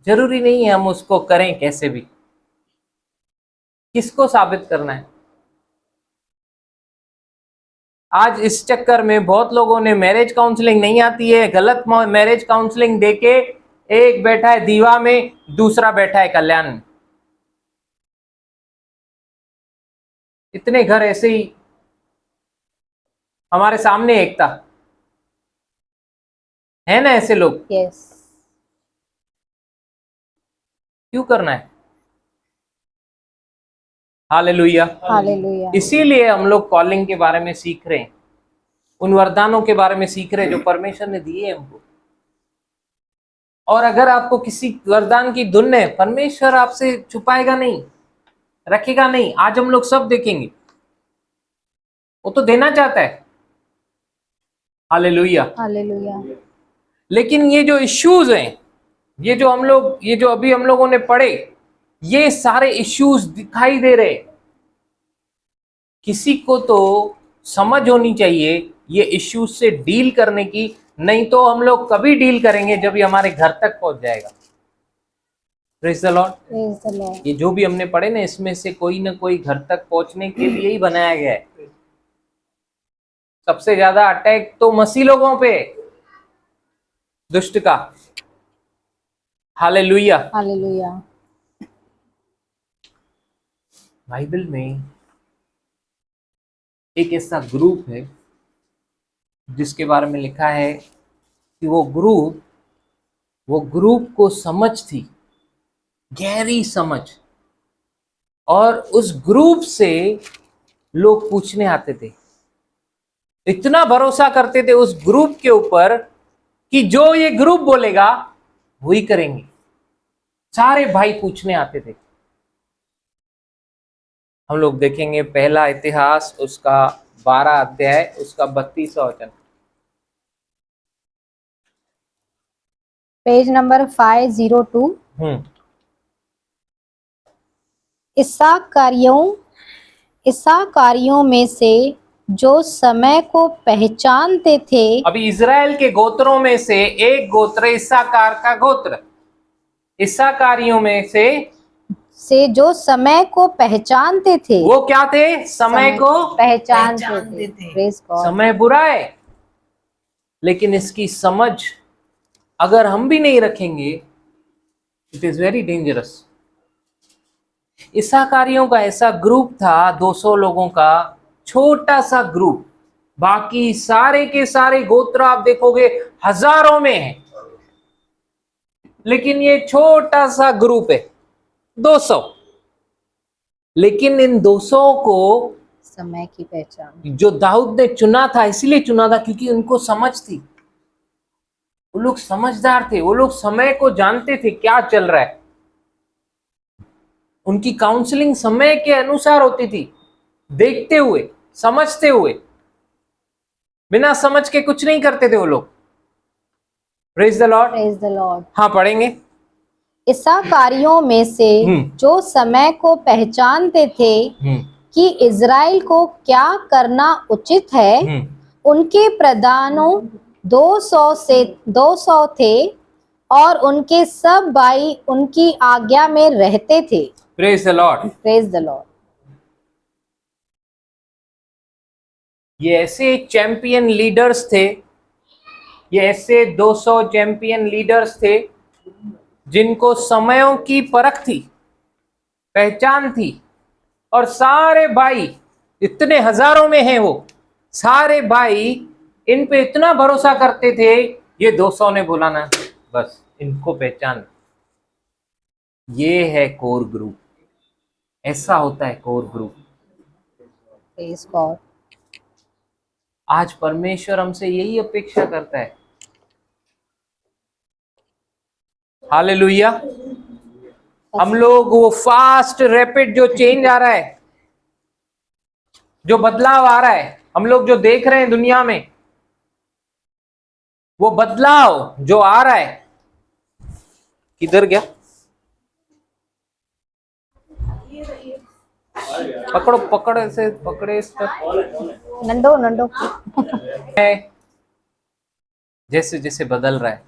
जरूरी नहीं है हम उसको करें कैसे भी। किसको साबित करना है? आज इस चक्कर में बहुत लोगों ने मैरिज काउंसलिंग नहीं आती है, गलत मैरिज काउंसलिंग देके, एक बैठा है दीवा में, दूसरा बैठा है कल्याण में। इतने घर ऐसे ही हमारे सामने एक था, है ना ऐसे लोग? Yes. क्यों करना है? हालेलुया। Hallelujah. इसीलिए हम लोग कॉलिंग के बारे में सीख रहे हैं, उन वरदानों के बारे में सीख रहे हैं जो परमेश्वर ने दिए हमको। और अगर आपको किसी वरदान की धुन है, परमेश्वर आपसे छुपाएगा नहीं, रखेगा नहीं। आज हम लोग सब देखेंगे, वो तो देना चाहता है। हालेलुया। Hallelujah. लेकिन ये जो इश्यूज हैं, ये जो अभी हम लोगों ने पढ़े, ये सारे इश्यूज दिखाई दे रहे। किसी को तो समझ होनी चाहिए ये इश्यूज से डील करने की, नहीं तो हम लोग कभी डील करेंगे जब ये हमारे घर तक पहुंच जाएगा। Praise the Lord. Praise the Lord. ये जो भी हमने पढ़े ना, इसमें से कोई ना कोई घर तक पहुंचने के लिए ही बनाया गया है। सबसे ज्यादा अटैक तो मसीह लोगों पे, दुष्ट का। हालेलुया। हालेलुया। बाइबल में एक ऐसा ग्रुप है जिसके बारे में लिखा है कि वो ग्रुप को समझ थी, गहरी समझ, और उस ग्रुप से लोग पूछने आते थे, इतना भरोसा करते थे उस ग्रुप के ऊपर कि जो ये ग्रुप बोलेगा वही करेंगे। सारे भाई पूछने आते थे। हम लोग देखेंगे पहला इतिहास उसका 12 अध्याय उसका 32वां वचन। Page number 502। इस्साकारियों में से जो समय को पहचानते थे। अभी इजराइल के गोत्रों में से एक गोत्र इस्साकार का गोत्र, इस्साकारियों में से जो समय को पहचानते थे। वो क्या थे? समय को पहचानते थे। Praise God। समय बुरा है, लेकिन इसकी समझ अगर हम भी नहीं रखेंगे, इट इज वेरी डेंजरस। इस्साकारियों का ऐसा ग्रुप था, 200 लोगों का छोटा सा ग्रुप। बाकी सारे के सारे गोत्र आप देखोगे हजारों में है, लेकिन ये छोटा सा ग्रुप है 200। लेकिन इन 200 को समय की पहचान जो दाऊद ने चुना था, इसीलिए चुना था क्योंकि उनको समझ थी। वो लोग समझदार थे, वो लोग समय को जानते थे क्या चल रहा है। उनकी काउंसलिंग समय के अनुसार होती थी, देखते हुए, समझते हुए। बिना समझ के कुछ नहीं करते थे वो लोग। Praise the lord. Praise the Lord. हाँ, पढ़ेंगे। इस्साकारियों में से जो समय को पहचानते थे कि इज़राइल को क्या करना उचित है, उनके प्रधानों 200 थे और उनके सब भाई उनकी आज्ञा में रहते थे। Praise the lord. Praise the Lord. ये ऐसे चैंपियन लीडर्स थे, ये ऐसे 200 चैंपियन लीडर्स थे जिनको समयों की परख थी, पहचान थी। और सारे भाई, इतने हजारों में हैं वो, सारे भाई इन पे इतना भरोसा करते थे, ये 200 ने बोला ना, बस इनको पहचान। ये है कोर ग्रुप। ऐसा होता है कोर ग्रुप। Praise God. आज परमेश्वर हमसे यही अपेक्षा करता है। हालेलुया। हम लोग वो फास्ट रैपिड जो चेंज आ रहा है, जो बदलाव आ रहा है, हम लोग जो देख रहे हैं दुनिया में, वो बदलाव जो आ रहा है, किधर गया? पकड़ो, पकड़े से पकड़े इस पर। नंदो जैसे जैसे बदल रहा है,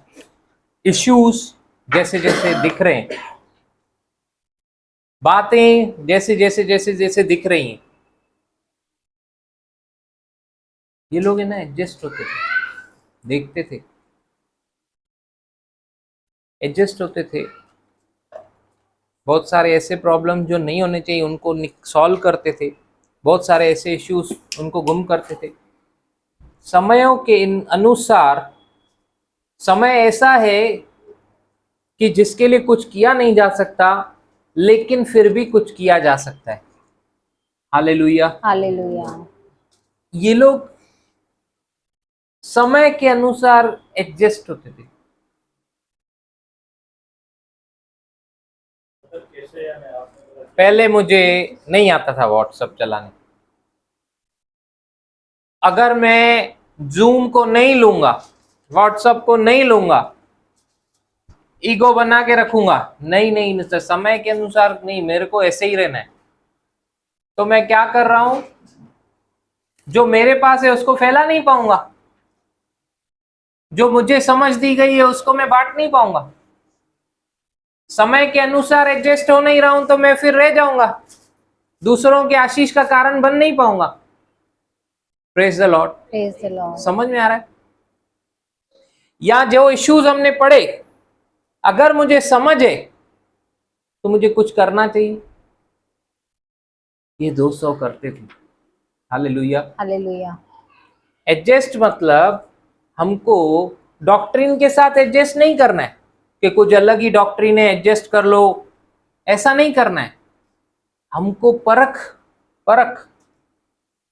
इश्यूज जैसे जैसे दिख रहे हैं, बातें जैसे जैसे जैसे जैसे दिख रही हैं, ये लोग है ना एडजस्ट होते थे, देखते थे, एडजस्ट होते थे। बहुत सारे ऐसे प्रॉब्लम जो नहीं होने चाहिए उनको सॉल्व करते थे। बहुत सारे ऐसे इश्यूज उनको गुम करते थे। समयों के अनुसार समय ऐसा है कि जिसके लिए कुछ किया नहीं जा सकता, लेकिन फिर भी कुछ किया जा सकता है। हालेलुया। हालेलुया। ये लोग समय के अनुसार एडजस्ट होते थे। पहले मुझे नहीं आता था व्हाट्सएप चलाने। अगर मैं जूम को नहीं लूंगा, व्हाट्सएप को नहीं लूंगा, ईगो बना के रखूंगा, नहीं तो समय के अनुसार नहीं, मेरे को ऐसे ही रहना है, तो मैं क्या कर रहा हूं, जो मेरे पास है उसको फैला नहीं पाऊंगा, जो मुझे समझ दी गई है उसको मैं बांट नहीं पाऊंगा। समय के अनुसार एडजस्ट हो नहीं रहा हूं तो मैं फिर रह जाऊंगा, दूसरों के आशीष का कारण बन नहीं पाऊंगा। Praise the lord. Praise the Lord. समझ में आ रहा है? या जो इश्यूज हमने पढ़े, अगर मुझे समझ है तो मुझे कुछ करना चाहिए। ये 200 करते थे। हालेलुया। हालेलुया। एडजस्ट मतलब हमको डॉक्ट्रिन के साथ एडजस्ट नहीं करना है कि कुछ अलग ही डॉक्ट्रिन है, एडजस्ट कर लो, ऐसा नहीं करना है। हमको परख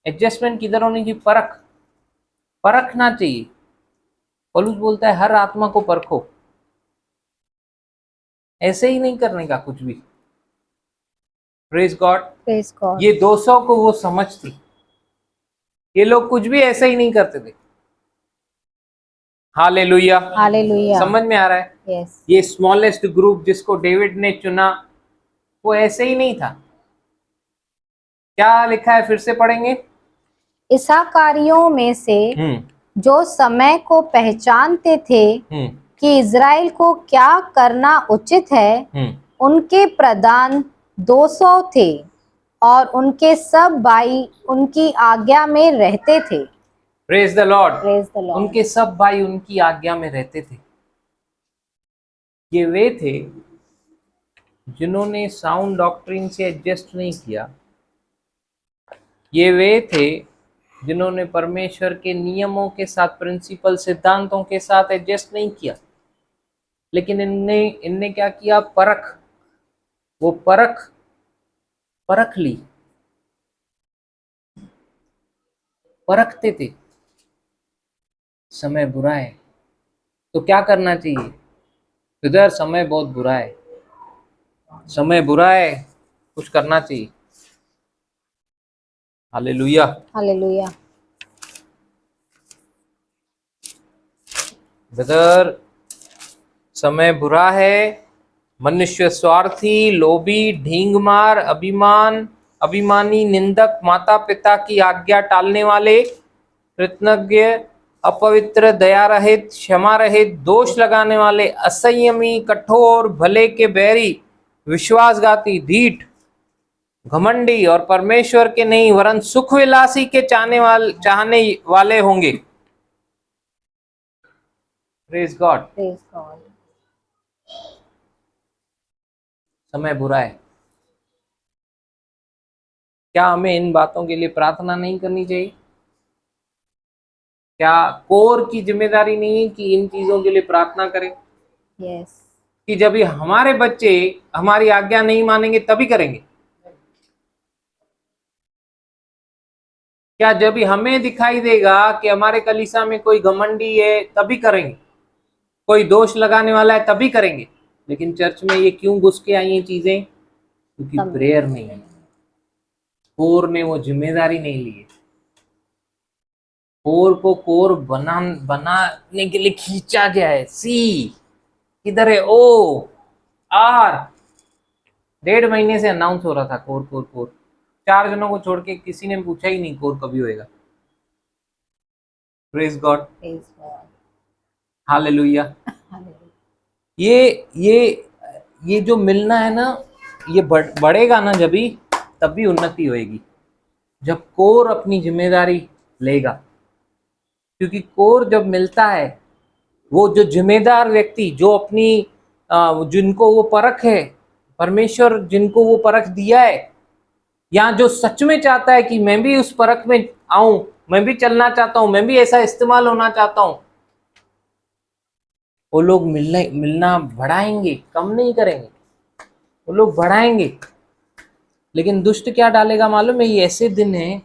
एडजस्टमेंट किधर होनी चाहिए? परखना चाहिए। पौलुस बोलता है हर आत्मा को परखो, ऐसे ही नहीं करने का कुछ भी। Praise God. Praise God. ये 200 को वो समझती, ये लोग कुछ भी ऐसे ही नहीं करते थे। हालेलुया। हालेलुया। समझ में आ रहा है? यस। ये स्मॉलेस्ट ग्रुप जिसको डेविड ने चुना, वो ऐसे ही नहीं था। क्या लिखा है, फिर से पढ़ेंगे। इस्साकारियों में से जो समय को पहचानते थे कि इज़राइल को क्या करना उचित है, उनके प्रधान 200 थे और उनके सब भाई उनकी आज्ञा में रहते थे। Praise the lord. Praise the Lord. उनके सब भाई उनकी आज्ञा में रहते थे। ये वे थे जिन्होंने साउंड डॉक्ट्रिन से एडजस्ट नहीं किया। ये वे थे जिन्होंने परमेश्वर के नियमों के साथ, प्रिंसिपल सिद्धांतों के साथ एडजस्ट नहीं किया। लेकिन इनने क्या किया? वो परख ली, परखते थे। समय बुरा है तो क्या करना चाहिए? इधर समय बहुत बुरा है, समय बुरा है, कुछ करना चाहिए। हालेलुया। हालेलुया। ब्रदर, समय बुरा है। मनुष्य स्वार्थी, लोभी, ढींगमार, अभिमानी, निंदक, माता पिता की आज्ञा टालने वाले, कृतज्ञ, अपवित्र, दया रहित, क्षमा रहित, दोष लगाने वाले, असंयमी, कठोर, भले के बैरी, विश्वासघाती, ढीठ, घमंडी और परमेश्वर के नहीं वरन सुख विलासी के चाहने वाले होंगे। Praise God. Praise God. समय बुरा है। क्या हमें इन बातों के लिए प्रार्थना नहीं करनी चाहिए? क्या कोर की जिम्मेदारी नहीं है कि इन चीजों के लिए प्रार्थना करें? यस। कि जब ये हमारे बच्चे हमारी आज्ञा नहीं मानेंगे तभी करेंगे? क्या जब भी हमें दिखाई देगा कि हमारे कलीसिया में कोई घमंडी है तभी करेंगे? कोई दोष लगाने वाला है तभी करेंगे? लेकिन चर्च में ये क्यों घुस के आई ये चीजें? क्योंकि प्रेयर नहीं है, कोर ने वो जिम्मेदारी नहीं ली है। कोर को कोर बनाने के लिए खींचा गया है। सी किधर है? ओ आर 1.5 महीने से अनाउंस हो रहा था कोर कोर कोर। 4 जनों को छोड़ के किसी ने पूछा ही नहीं कोर कभी होएगा। Praise God. Praise God. Hallelujah. ये जो मिलना है ना, ये बढ़ेगा ना जब भी, तब भी उन्नति होएगी जब कोर अपनी जिम्मेदारी लेगा। क्योंकि कोर जब मिलता है, वो जो जिम्मेदार व्यक्ति जो अपनी जिनको वो परख है, परमेश्वर जिनको वो परख दिया है, या जो सच में चाहता है कि मैं भी उस परख में आऊं, मैं भी चलना चाहता हूं, मैं भी ऐसा इस्तेमाल होना चाहता हूं, वो लोग मिलना बढ़ाएंगे, कम नहीं करेंगे, वो लोग बढ़ाएंगे। लेकिन दुष्ट क्या डालेगा मालूम है? ये ऐसे दिन है,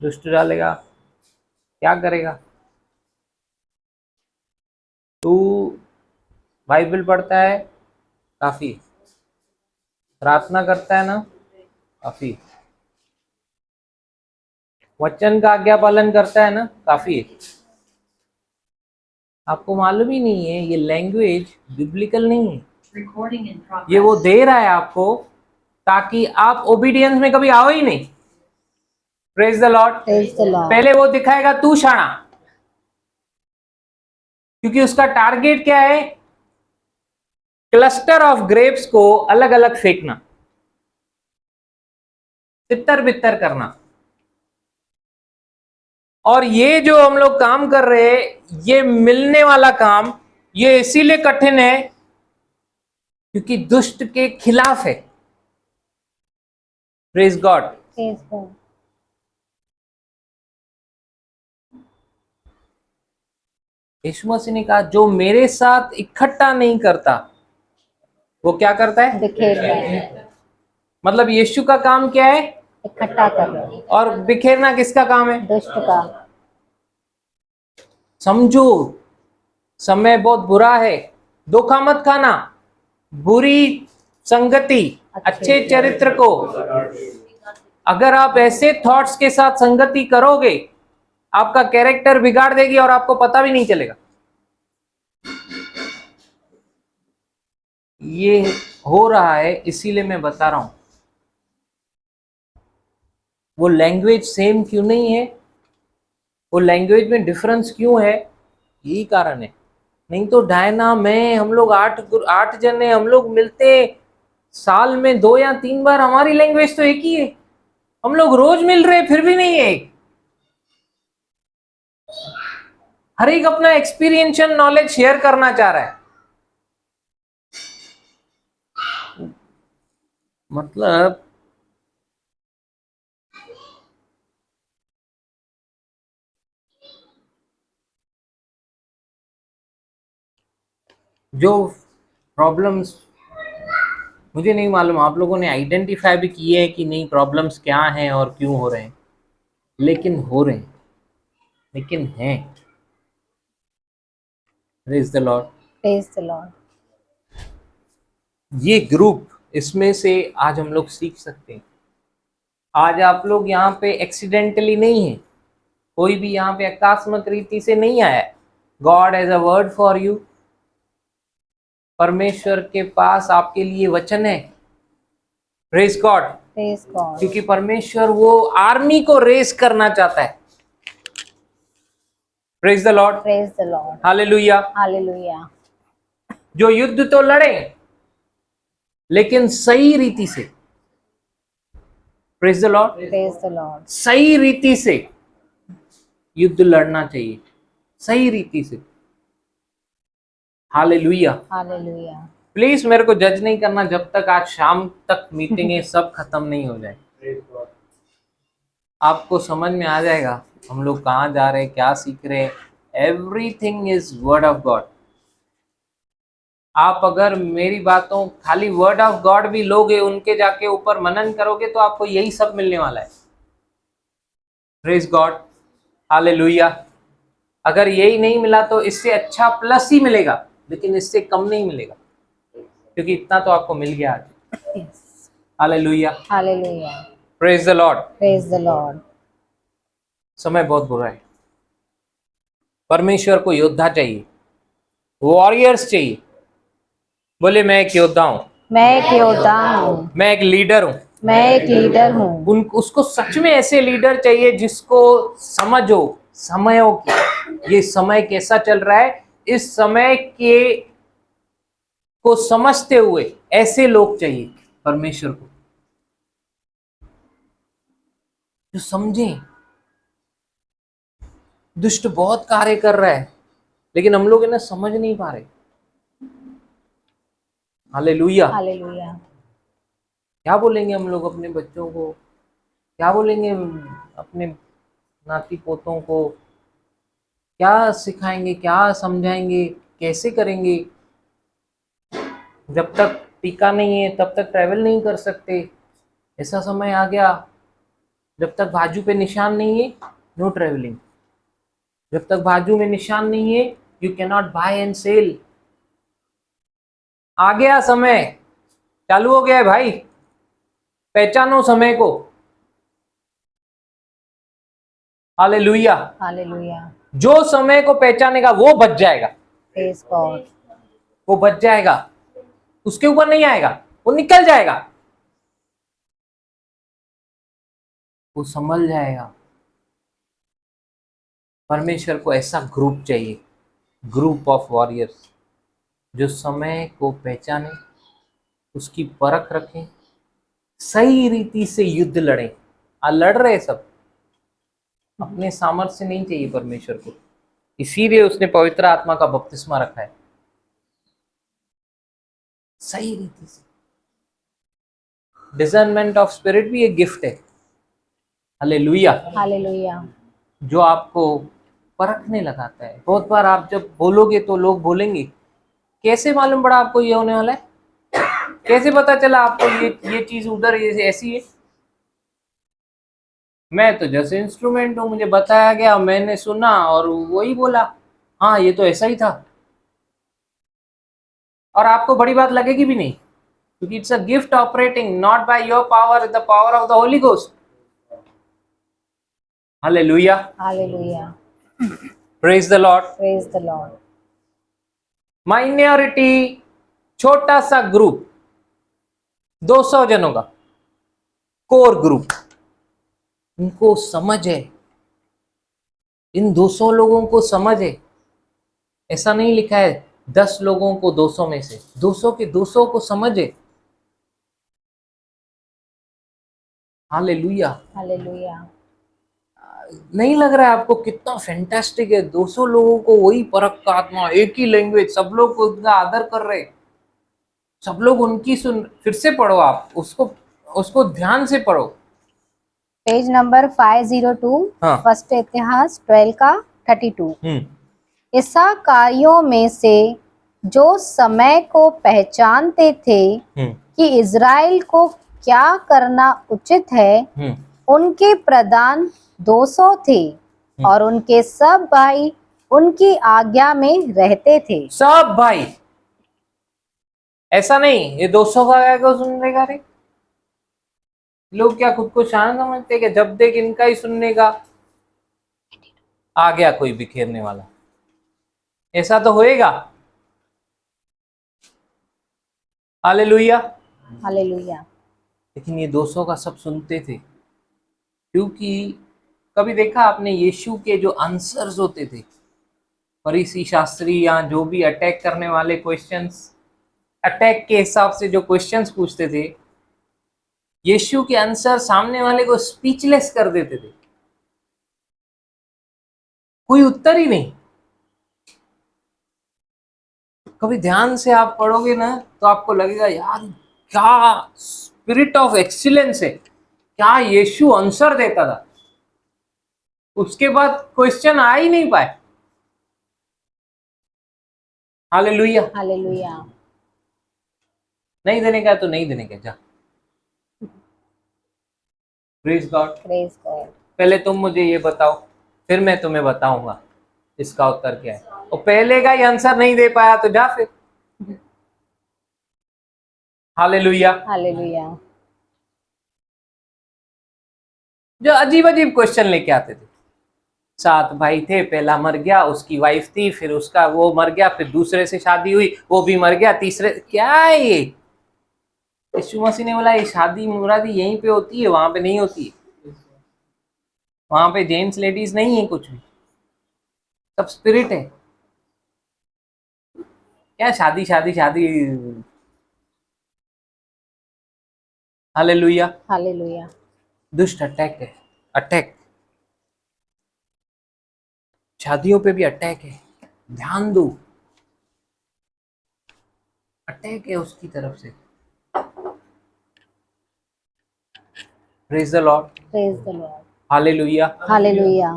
दुष्ट डालेगा, क्या करेगा? तू बाइबल पढ़ता है, काफी। प्रार्थना करता है ना, काफी। वचन का आज्ञा पालन करता है ना, काफी है। आपको मालूम ही नहीं है ये लैंग्वेज बिब्लिकल नहीं है। ये वो दे रहा है आपको ताकि आप ओबीडियंस में कभी आओ ही नहीं। Praise the lord. Praise the Lord. पहले वो दिखाएगा तू शाना, क्योंकि उसका टारगेट क्या है? क्लस्टर ऑफ ग्रेप्स को अलग अलग फेंकना, तितर बितर करना। और ये जो हम लोग काम कर रहे हैं, ये मिलने वाला काम, ये इसीलिए कठिन है क्योंकि दुष्ट के खिलाफ है। Praise God. Praise God. यीशु मसीह ने कहा जो मेरे साथ इकट्ठा नहीं करता वो क्या करता है? बिखेरना है, मतलब यीशु का काम क्या है? इकट्ठा करना, और बिखेरना किसका काम है? दुष्ट का। समझो, समय बहुत बुरा है, धोखा मत खाना। बुरी संगति अच्छे चरित्र को, अगर आप ऐसे थॉट्स के साथ संगति करोगे, आपका कैरेक्टर बिगाड़ देगी और आपको पता भी नहीं चलेगा। ये हो रहा है, इसीलिए मैं बता रहा हूं। वो लैंग्वेज सेम क्यों नहीं है, वो लैंग्वेज में डिफरेंस क्यों है? यही कारण है। नहीं तो डायना में हम लोग 8 जने हम लोग मिलते, साल में 2 या 3 बार, हमारी लैंग्वेज तो एक ही है। हम लोग रोज मिल रहे फिर भी नहीं है। हर एक अपना एक्सपीरियंशियल नॉलेज शेयर करना चाह रहा है। मतलब जो प्रॉब्लम्स, मुझे नहीं मालूम आप लोगों ने आइडेंटिफाई भी किए हैं कि नहीं, प्रॉब्लम्स क्या हैं और क्यों हो रहे हैं, लेकिन हो रहे हैं, लेकिन हैं। Praise the Lord. Praise the Lord. ये ग्रुप, इसमें से आज हम लोग सीख सकते हैं। आज आप लोग यहाँ पे एक्सीडेंटली नहीं है, कोई भी यहाँ पे आकस्मिक रीति से नहीं आया। God has a word for you. परमेश्वर के पास आपके लिए वचन है। Praise God. Praise God. क्योंकि परमेश्वर वो आर्मी को रेस करना चाहता है। Praise the Lord. Praise the Lord. Hallelujah. Hallelujah. जो युद्ध तो लड़े लेकिन सही रीति से। Praise the Lord. Praise the Lord. सही रीति से युद्ध लड़ना चाहिए, सही रीति से। हालेलुया। Hallelujah. प्लीज मेरे को जज नहीं करना जब तक आज शाम तक मीटिंगें सब खत्म नहीं हो जाए। आपको समझ में आ जाएगा हम लोग कहाँ जा रहे हैं, क्या सीख रहे हैं। Everything is word of God. आप अगर मेरी बातों, खाली वर्ड ऑफ गॉड भी लोगे, उनके जाके ऊपर मनन करोगे, तो आपको यही सब मिलने वाला है। Praise God. हालेलुया। अगर यही नहीं मिला तो इससे अच्छा प्लस ही मिलेगा, लेकिन इससे कम नहीं मिलेगा, क्योंकि इतना तो आपको मिल गया आज। Yes. Hallelujah. Hallelujah. Praise the Lord. Praise the Lord. समय बहुत बुरा है। परमेश्वर को योद्धा चाहिए, वॉरियर्स चाहिए। बोले मैं एक योद्धा हूं, मैं एक योद्धा हूँ, मैं एक लीडर हूं। मैं एक लीडर हूँ। उसको सच में ऐसे लीडर चाहिए जिसको समझ हो समयों की, ये समय कैसा चल रहा है, इस समय के को समझते हुए ऐसे लोग चाहिए परमेश्वर को, जो समझें। दुष्ट बहुत कार्य कर रहा है, लेकिन हम लोग इन्हें समझ नहीं पा रहे। हालेलुया। Hallelujah. क्या बोलेंगे हम लोग अपने बच्चों को, क्या बोलेंगे अपने नाती पोतों को, क्या सिखाएंगे, क्या समझाएंगे, कैसे करेंगे? जब तक टीका नहीं है तब तक ट्रैवल नहीं कर सकते। ऐसा समय आ गया, जब तक बाजू पे निशान नहीं है नो ट्रैवलिंग। जब तक बाजू में निशान नहीं है you can not buy and sell. आ गया समय, चालू हो गया है भाई। पहचानो समय को। हालेलुया। Hallelujah. जो समय को पहचानेगा वो बच जाएगा, Praise God. वो बच जाएगा, उसके ऊपर नहीं आएगा, वो निकल जाएगा, वो संभल जाएगा। परमेश्वर को ऐसा ग्रुप चाहिए, ग्रुप ऑफ वॉरियर्स, जो समय को पहचाने, उसकी परख रखें, सही रीति से युद्ध लड़ें। लड़ रहे सब, अपने सामर्थ्य से नहीं चाहिए परमेश्वर को, इसीलिए उसने पवित्र आत्मा का बपतिस्मा रखा है सही रीति से। डिसर्नमेंट ऑफ स्पिरिट भी एक गिफ्ट है, हालेलुया, हालेलुया। जो आपको परखने लगाता है। बहुत बार आप जब बोलोगे तो लोग बोलेंगे कैसे मालूम पड़ा आपको ये होने वाला है, कैसे पता चला आपको ये चीज उधर ये ऐसी है। मैं तो जैसे इंस्ट्रूमेंट हूँ, मुझे बताया गया, मैंने सुना और वही बोला, हाँ ये तो ऐसा ही था। और आपको बड़ी बात लगेगी भी नहीं, क्योंकि it's a gift operating not by your power, the power of the Holi ghost. Hallelujah, hallelujah. Praise the lord. Praise the Lord. Minority, छोटा सा ग्रुप, 200 जनों का कोर ग्रुप, इनको समझ है, इन 200 लोगों को समझ है। ऐसा नहीं लिखा है 10 लोगों को 200 में से, 200 के 200 को समझ है। हालेलुया। हालेलुया। नहीं लग रहा है आपको कितना फैंटास्टिक है? 200 लोगों को वही परख का आत्मा, एक ही लैंग्वेज, सब लोग उनका आदर कर रहे, सब लोग उनकी सुन। फिर से पढ़ो आप उसको ध्यान से पढ़ो। पेज नंबर 502, हाँ। फर्स्ट इतिहास 12 का 32। इस्साकारियों में से जो समय को पहचानते थे कि इज़राइल को क्या करना उचित है, उनके प्रधान 200 थे और उनके सब भाई उनकी आज्ञा में रहते थे। सब भाई, ऐसा नहीं ये 200 का क्या को सुनने का रे। लोग क्या खुद को शान समझते कि जब देख इनका ही सुनने का, आ गया कोई बिखेरने वाला, ऐसा तो होएगा। हालेलुया। हालेलुया। लेकिन ये 200 का सब सुनते थे, क्योंकि कभी देखा आपने यीशु के जो आंसर्स होते थे, फरीसी शास्त्री या जो भी अटैक करने वाले क्वेश्चंस, अटैक के हिसाब से जो क्वेश्चंस पूछते थे, यीशु के आंसर सामने वाले को स्पीचलेस कर देते थे, कोई उत्तर ही नहीं। कभी ध्यान से आप पढ़ोगे ना तो आपको लगेगा यार क्या स्पिरिट ऑफ एक्सीलेंस है, क्या यीशु आंसर देता था। उसके बाद क्वेश्चन आ ही नहीं पाए। हालेलुया। हालेलुया। नहीं देने का तो नहीं देने का, जा। Praise God. Praise God. पहले तुम मुझे ये बताओ, फिर मैं तुम्हें बताऊंगा इसका उत्तर क्या है। और पहले का ही आंसर नहीं दे पाया तो जा फिर। हालेलुया। हालेलुया। जो अजीब अजीब क्वेश्चन लेके आते थे। 7 भाई थे, पहला मर गया, उसकी वाइफ थी, फिर उसका वो मर गया, फिर दूसरे से शादी हुई, वो भी मर गया, तीसरे, क्या है ये? यीशु मसीह ने बोला ये शादी मुरादी यहीं पे होती है, वहां पे नहीं होती है। वहां पे जेंट्स लेडीज नहीं है कुछ भी, सब स्पिरिट है। क्या शादी शादी शादी। हालेलुया। हालेलुया। दुष्ट अटैक है, अटैक, शादियों पे भी अटैक है, ध्यान दो, अटैक है उसकी तरफ से। Praise the lord. Praise the Lord. Hallelujah. Hallelujah.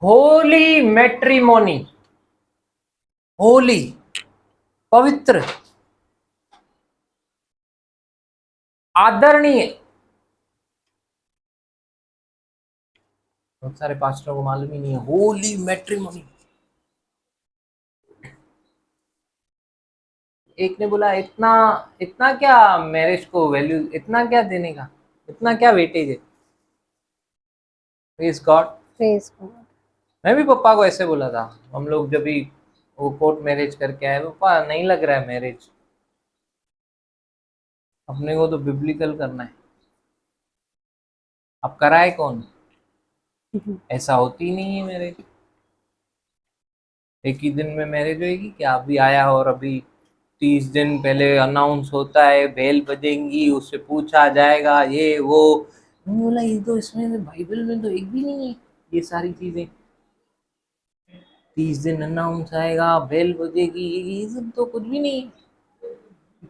Holi matrimony, Holi, पवित्र, आदरणीय। बहुत सारे पास्टरों को मालूम ही नहीं है होली मैट्रिमोनी। एक ने बोला इतना इतना क्या मैरिज को वैल्यू, इतना क्या देने का, इतना क्या वेटेज है। Praise God. Praise God. मैं भी पापा को ऐसे बोला था, हम लोग जब भी वो कोर्ट मैरिज करके आए, पापा नहीं लग रहा है मैरिज, अपने को तो बिब्लिकल करना है। अब कराए कौन? ऐसा होती नहीं है मैरिज, एक ही दिन में मैरिज होगी क्या? अभी आया और अभी 30 दिन पहले अनाउंस होता है, बेल बजेंगी, उससे पूछा जाएगा ये वो, मैंने बोला ये तो इसमें बाइबल में तो एक भी नहीं है ये सारी चीजें। 30 दिन अनाउंस आएगा, बेल बजेगी, ये सब तो कुछ भी नहीं है,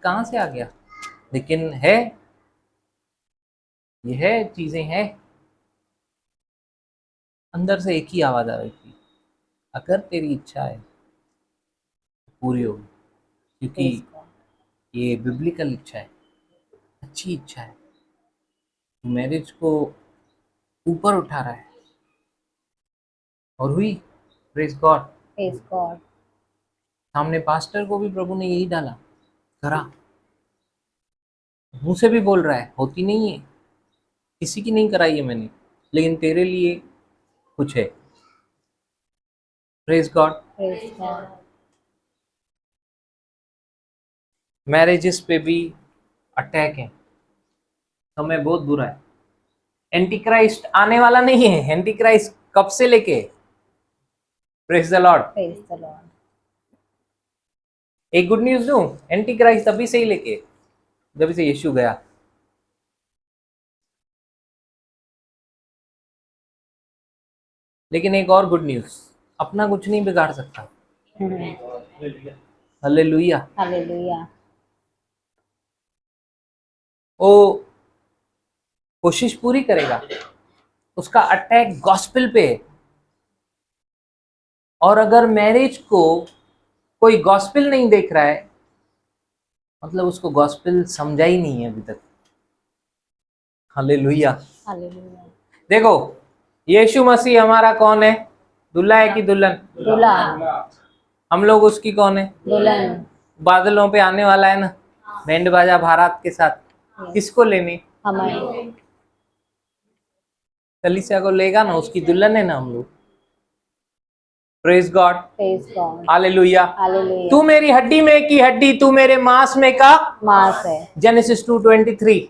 कहाँ से आ गया? लेकिन है, ये है, चीजें हैं। अंदर से एक ही आवाज आ रही थी, अगर तेरी इच्छा है पूरी होगी, क्योंकि Praise God. ये बिब्लिकल इच्छा है, अच्छी इच्छा है, मैरिज को ऊपर उठा रहा है। और हुई, प्रेज गॉड। Praise God. सामने पास्टर को भी प्रभु ने यही डाला, करा, मुंह से भी बोल रहा है, होती नहीं है, किसी की नहीं कराई है मैंने, लेकिन तेरे लिए कुछ है। Praise God. Praise God. Marriages पे भी अटैक है, समय बहुत बुरा है। एंटी क्राइस्ट आने वाला नहीं है, एंटी क्राइस्ट कब से लेके, praise the Lord. Praise the Lord. एक गुड न्यूज दूं, एंटी क्राइस्ट तभी से ही लेके जब से यीशु गया। लेकिन एक और गुड न्यूज, अपना कुछ नहीं बिगाड़ सकता। हालेलुया। Hallelujah. वो कोशिश पूरी करेगा, उसका अटैक गॉस्पेल पे है। और अगर मैरिज को कोई गॉस्पेल नहीं देख रहा है, मतलब उसको गॉस्पेल समझा ही नहीं है अभी तक। हालेलुया। Hallelujah. देखो, यीशु मसीह हमारा कौन है? दूल्हा है कि दुल्हन? दूल्हा, हम लोग उसकी कौन है? दुल्हन, बादलों पे आने वाला है ना, बैंड बाजा बारात के साथ। किसको लेने? हमारे। कलीसिया को लेगा ना, उसकी दुल्हन है ना हम लोग। Praise God. Praise God. Hallelujah. Hallelujah. तू मेरी हड्डी में की हड्डी, तू मेरे मांस में का मांस है। जेनेसिस 2:23।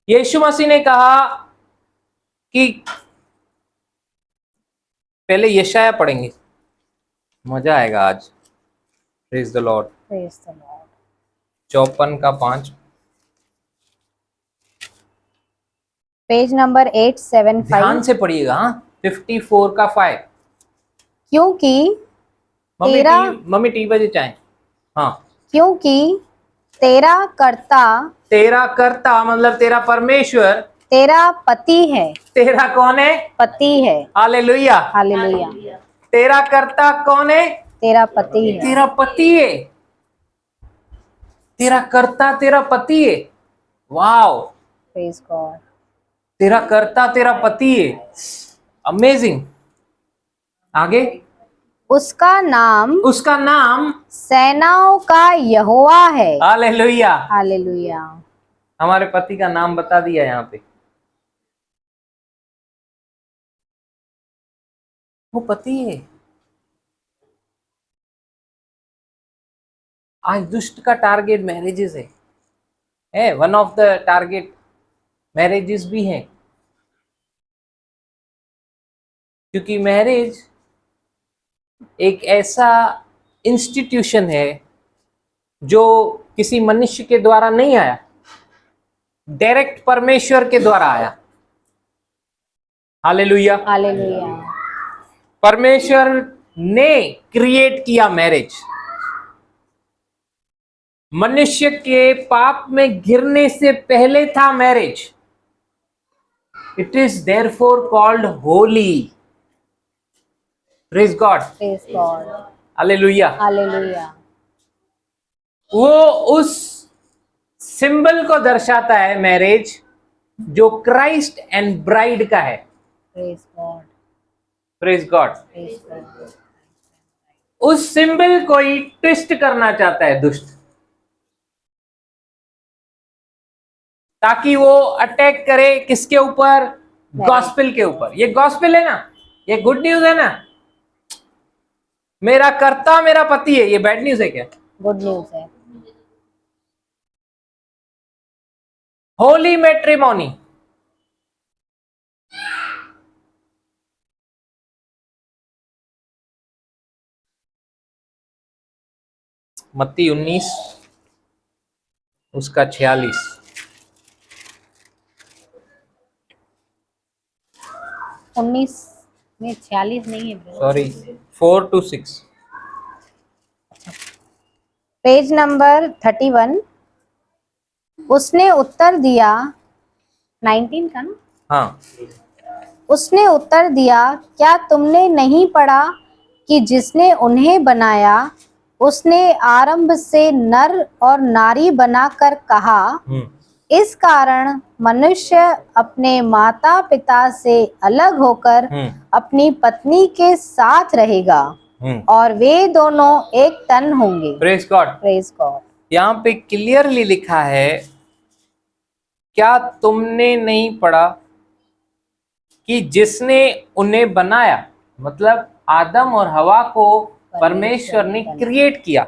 यीशु मसीह ने कहा कि, पहले यशाया पढ़ेंगे, मजा आएगा आज। Praise the Lord. Praise the Lord. 54:5। Page number 875। ध्यान से पढ़िएगा। 54:5। क्योंकि मम्मी टी बजे चाहे। हाँ, क्योंकि तेरा कर्ता, तेरा कर्ता मतलब तेरा परमेश्वर, तेरा पति है। तेरा कौन है? पति है। हालेलुया। हालेलुया। तेरा कर्ता कौन है? तेरा पति है। तेरा पति है। तेरा कर्ता तेरा पति है। Wow, praise God. तेरा कर्ता तेरा पति है, अमेजिंग। आगे, उसका नाम सेनाओं का यहोवा है। हालेलुया। हालेलुया। हमारे पति का नाम बता दिया यहाँ पे, वो पति है। आज दुष्ट का टारगेट मैरिजेस है one of the target marriages भी है, क्योंकि मैरिज एक ऐसा इंस्टीट्यूशन है जो किसी मनुष्य के द्वारा नहीं आया, डायरेक्ट परमेश्वर के द्वारा आया। हालेलुया। हालेलुया। परमेश्वर ने क्रिएट किया मैरिज। मनुष्य के पाप में गिरने से पहले था marriage. It is therefore called Holi. Praise God. Praise God. Hallelujah. Hallelujah. वो उस सिंबल को दर्शाता है मैरिज, जो क्राइस्ट एंड ब्राइड का है। Praise God. Praise God. Praise God. उस सिंबल को ही ट्विस्ट करना चाहता है दुष्ट, ताकि वो अटैक करे किसके ऊपर? गॉस्पेल के ऊपर। ये गॉस्पेल है ना, ये गुड न्यूज है ना। मेरा कर्ता मेरा पति है, ये बैड न्यूज है क्या? गुड न्यूज है। होली मैट्रिमोनी, मत्ती 19 उसका 46। 19 में 46 नहीं है brother। Sorry 4 to 6। Page number 31। उसने उत्तर दिया, 19 का ना। हाँ उसने उत्तर दिया, क्या तुमने नहीं पढ़ा कि जिसने उन्हें बनाया उसने आरंभ से नर और नारी बनाकर कहा, इस कारण मनुष्य अपने माता पिता से अलग होकर अपनी पत्नी के साथ रहेगा और वे दोनों एक तन होंगे। Praise God. Praise God. यहाँ पे क्लियरली लिखा है, क्या तुमने नहीं पढ़ा कि जिसने उन्हें बनाया, मतलब आदम और हवा को परमेश्वर ने क्रिएट किया,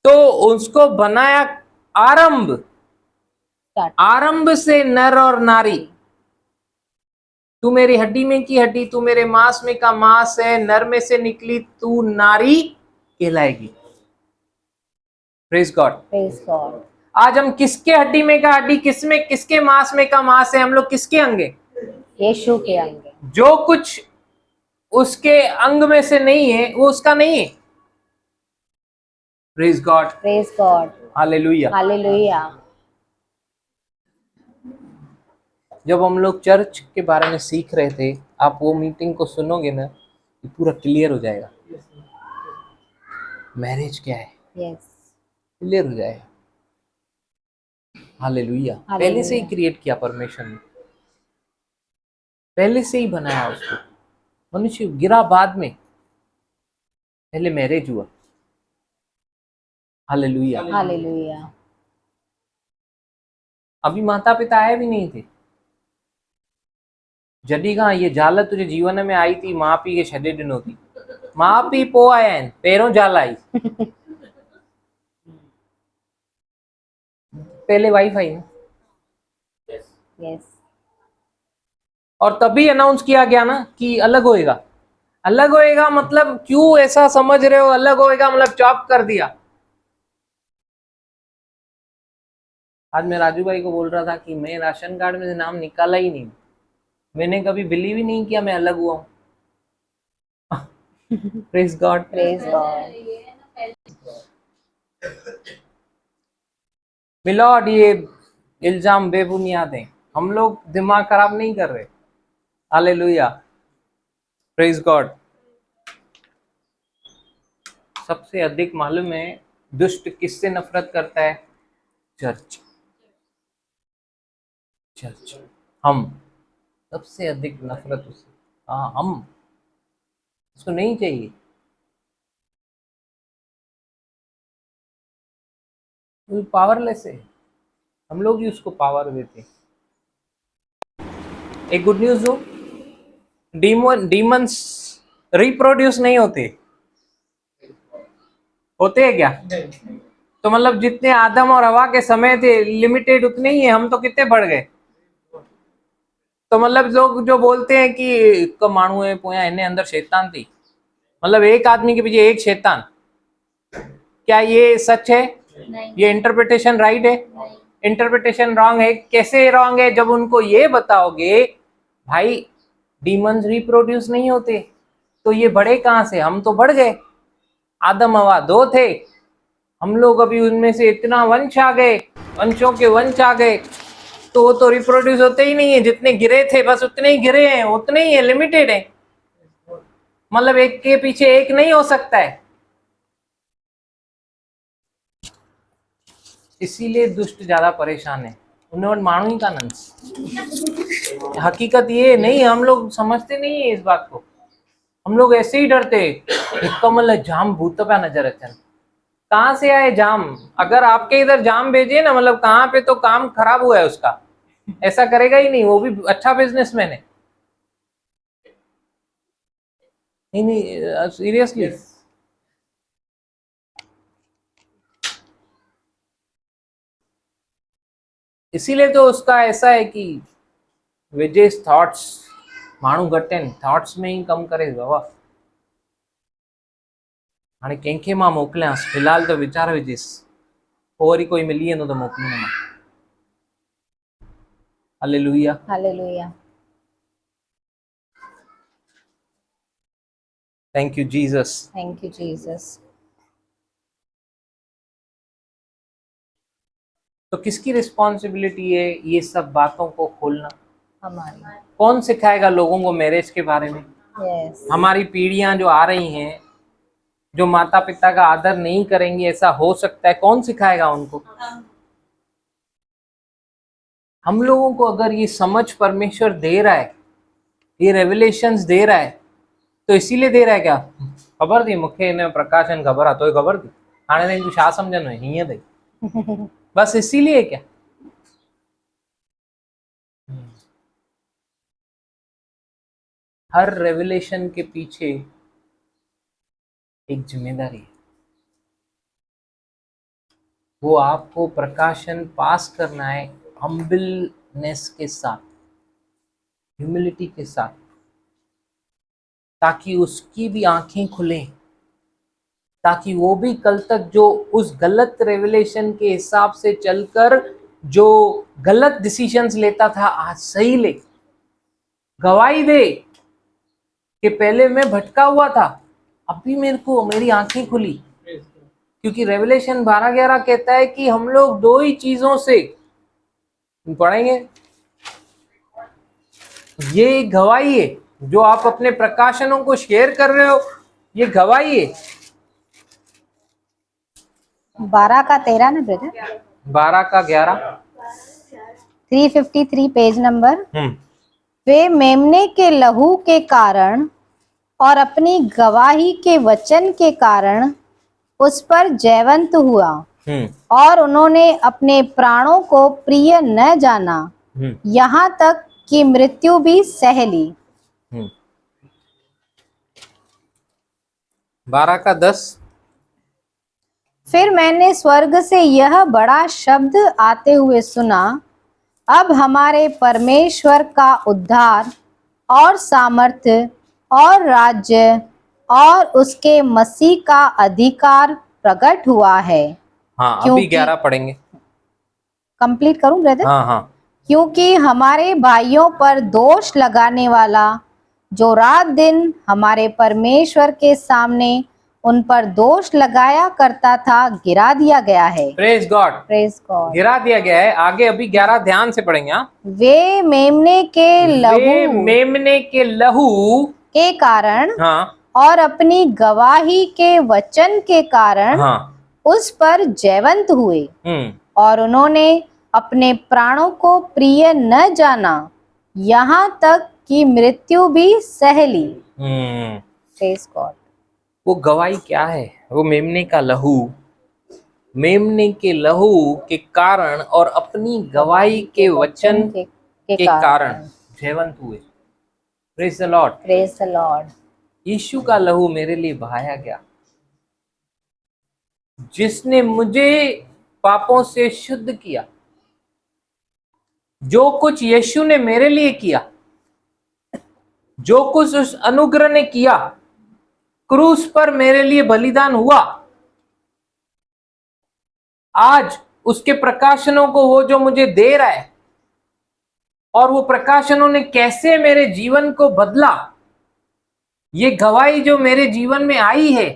तो उसको बनाया आरंभ से नर और नारी। तू मेरी हड्डी में की हड्डी, तू मेरे मांस में का मांस है, नर में से निकली तू नारी कहलाएगी। Praise God. Praise God. आज हम किसके हड्डी में का हड्डी, किसके मांस में का मांस है? हम लोग किसके अंग हैं? यीशु के अंग। जो कुछ उसके अंग में से नहीं है वो उसका नहीं है। Praise God. Praise God. Hallelujah. Hallelujah. जब हम लोग चर्च के बारे में सीख रहे थे, आप वो मीटिंग को सुनोगे ना, ये पूरा क्लियर हो जाएगा। मैरिज क्या है, यस, क्लियर हो जाएगा। हालेलुया। पहले से ही क्रिएट किया परमेश्वर ने, पहले से ही बनाया उसको। मनुष्य गिरा बाद में, पहले मैरिज हुआ। हालेलुया। हालेलुया। अभी माता पिता आए भी नहीं थे। जडी कहाँ ये जालत तुझे जीवन में आई थी, माँ पी के छॾे ॾिनो थी। माँ पी पो आया आहिनि, पहिरों ज़ाल आई। पहले वाइफ आई ना। यस। और तभी अनाउंस किया गया ना कि अलग होएगा। अलग होएगा मतलब क्यों ऐसा समझ रहे हो? अलग होएगा मतलब चॉप कर दिया। आज मैं राजू भाई को बोल रहा था कि मैं राशन कार्ड में से नाम निकाला ही नहीं। मैंने कभी बिलीव ही नहीं किया मैं अलग हुआ हूँ। Praise God. Praise God. Milord, ये इल्जाम बेबुनियाद हैं। हम लोग दिमाग खराब नहीं कर रहे। हालेलुया। Praise God. सबसे अधिक मालूम है दुष्ट किससे नफरत करता है? चर्च। चर्च, हम सबसे अधिक नफरत उससे। हाँ, हम उसको नहीं चाहिए। वो पावरलेस है, हम लोग ही उसको पावर देते। एक गुड न्यूज हो, डीमंस रिप्रोड्यूस नहीं होते हैं क्या? तो मतलब जितने आदम और हवा के समय थे लिमिटेड, उतने ही है। हम तो कितने बढ़ गए। तो मतलब लोग जो बोलते हैं कि मानू है पोया इन्हें अंदर शैतान थी, मतलब एक आदमी के पीछे एक शैतान, क्या ये सच है? नहीं। ये इंटरप्रिटेशन राइट है? इंटरप्रिटेशन रॉन्ग है। कैसे रॉन्ग है? जब उनको ये बताओगे भाई डीमंस रिप्रोड्यूस नहीं होते, तो ये बढ़े कहाँ से? हम तो बढ़ गए। आदम हवा 2 थे, हम लोग अभी उनमें से इतना वंश आ गए, वंशों के वंश आ गए, तो वो तो रिप्रोड्यूस होते ही नहीं है। जितने गिरे थे बस उतने ही गिरे हैं, उतने ही है, लिमिटेड है। मतलब एक के पीछे एक नहीं हो सकता है। इसीलिए दुष्ट ज्यादा परेशान है। उन्होंने मानू ही का नंस। हकीकत ये नहीं, हम लोग समझते नहीं है इस बात को। हम लोग ऐसे ही डरते, कमल जाम भूत पे नजर अचन। कहाँ से आए जाम? अगर आपके इधर जाम भेजे ना, मतलब कहाँ पे तो काम खराब हुआ है उसका। ऐसा करेगा ही नहीं, वो भी अच्छा बिजनेसमैन है। नहीं सीरियसली। इसीलिए तो उसका ऐसा है कि विजेस थॉट्स माण्हू घटि आहिनि, थॉट्स में ही कम करे बाबा। हाणे कंहिंखे मां मोकिलियांसि, फ़िलहाल तो वीचार विझेसि, पोइ वरी कोई मिली वेंदो त मोकिलींदोमांइ। Hallelujah. Hallelujah. Thank you Jesus. Thank you Jesus. तो किसकी रिस्पॉन्सिबिलिटी है ये सब बातों को खोलना? हमारी। कौन सिखाएगा लोगों को मैरिज के बारे में? यस। हमारी पीढ़ियां जो आ रही हैं, जो माता पिता का आदर नहीं करेंगी, ऐसा हो सकता है, कौन सिखाएगा उनको? हम लोगों को अगर ये समझ परमेश्वर दे रहा है, ये रेवलेशंस दे रहा है, तो इसीलिए दे रहा है क्या? खबर दी मूंखे इन प्रकाशन खबर तो खबर दी हाणे ताईं तूं छा समझंदो आहे हीअं अथई, बस इसीलिए क्या? हर रेवलेशन के पीछे एक जिम्मेदारी है। वो आपको प्रकाशन पास करना है हम्बलनेस के साथ, ह्यूमिलिटी के साथ, ताकि उसकी भी आंखें खुलें, ताकि वो भी कल तक जो उस गलत रेवलेशन के हिसाब से चलकर जो गलत डिसीजंस लेता था आज सही ले, गवाही दे कि पहले मैं भटका हुआ था, अभी मेरी आंखें खुली। क्योंकि रेवलेशन 12:11 कहता है कि हम लोग दो ही चीजों से पढ़ेंगे। ये गवाही है जो आप अपने प्रकाशनों को शेयर कर रहे हो, ये गवाही है। 12 का 13 ना ब्रदर? 12 का 11 353 पेज नंबर। वे मेमने के लहू के कारण और अपनी गवाही के वचन के कारण उस पर जयवंत हुआ और उन्होंने अपने प्राणों को प्रिय न जाना, यहाँ तक कि मृत्यु भी सह ली। 12 का 10 फिर मैंने स्वर्ग से यह बड़ा शब्द आते हुए सुना, अब हमारे परमेश्वर का उद्धार और सामर्थ्य और राज्य और उसके मसीह का अधिकार प्रकट हुआ है। हाँ, अभी 11 पढ़ेंगे। कंप्लीट करूं ब्रदर? हाँ। क्योंकि हमारे भाइयों पर दोष लगाने वाला जो रात दिन हमारे परमेश्वर के सामने उन पर दोष लगाया करता था, गिरा दिया गया है। Praise God. Praise God. गिरा दिया गया है। आगे अभी 11 ध्यान से पढ़ेंगे। वे मेमने के लहू के कारण और अपनी गवाही के वचन के कारण उस पर जयवंत हुए और उन्होंने अपने प्राणों को प्रिय न जाना, यहाँ तक कि मृत्यु भी सह ली। Praise God. वो गवाही क्या है? वो मेमने का लहू, मेमने के लहू के कारण और अपनी गवाही के वचन के कारण जयवंत हुए। Praise the lord. Praise the lord. Yeshu का लहू मेरे लिए बहाया गया, जिसने मुझे पापों से शुद्ध किया। जो कुछ यीशु ने मेरे लिए किया, जो कुछ उस अनुग्रह ने किया, क्रूस पर मेरे लिए बलिदान हुआ, आज उसके प्रकाशनों को वो जो मुझे दे रहा है और वो प्रकाशनों ने कैसे मेरे जीवन को बदला, ये गवाही जो मेरे जीवन में आई है,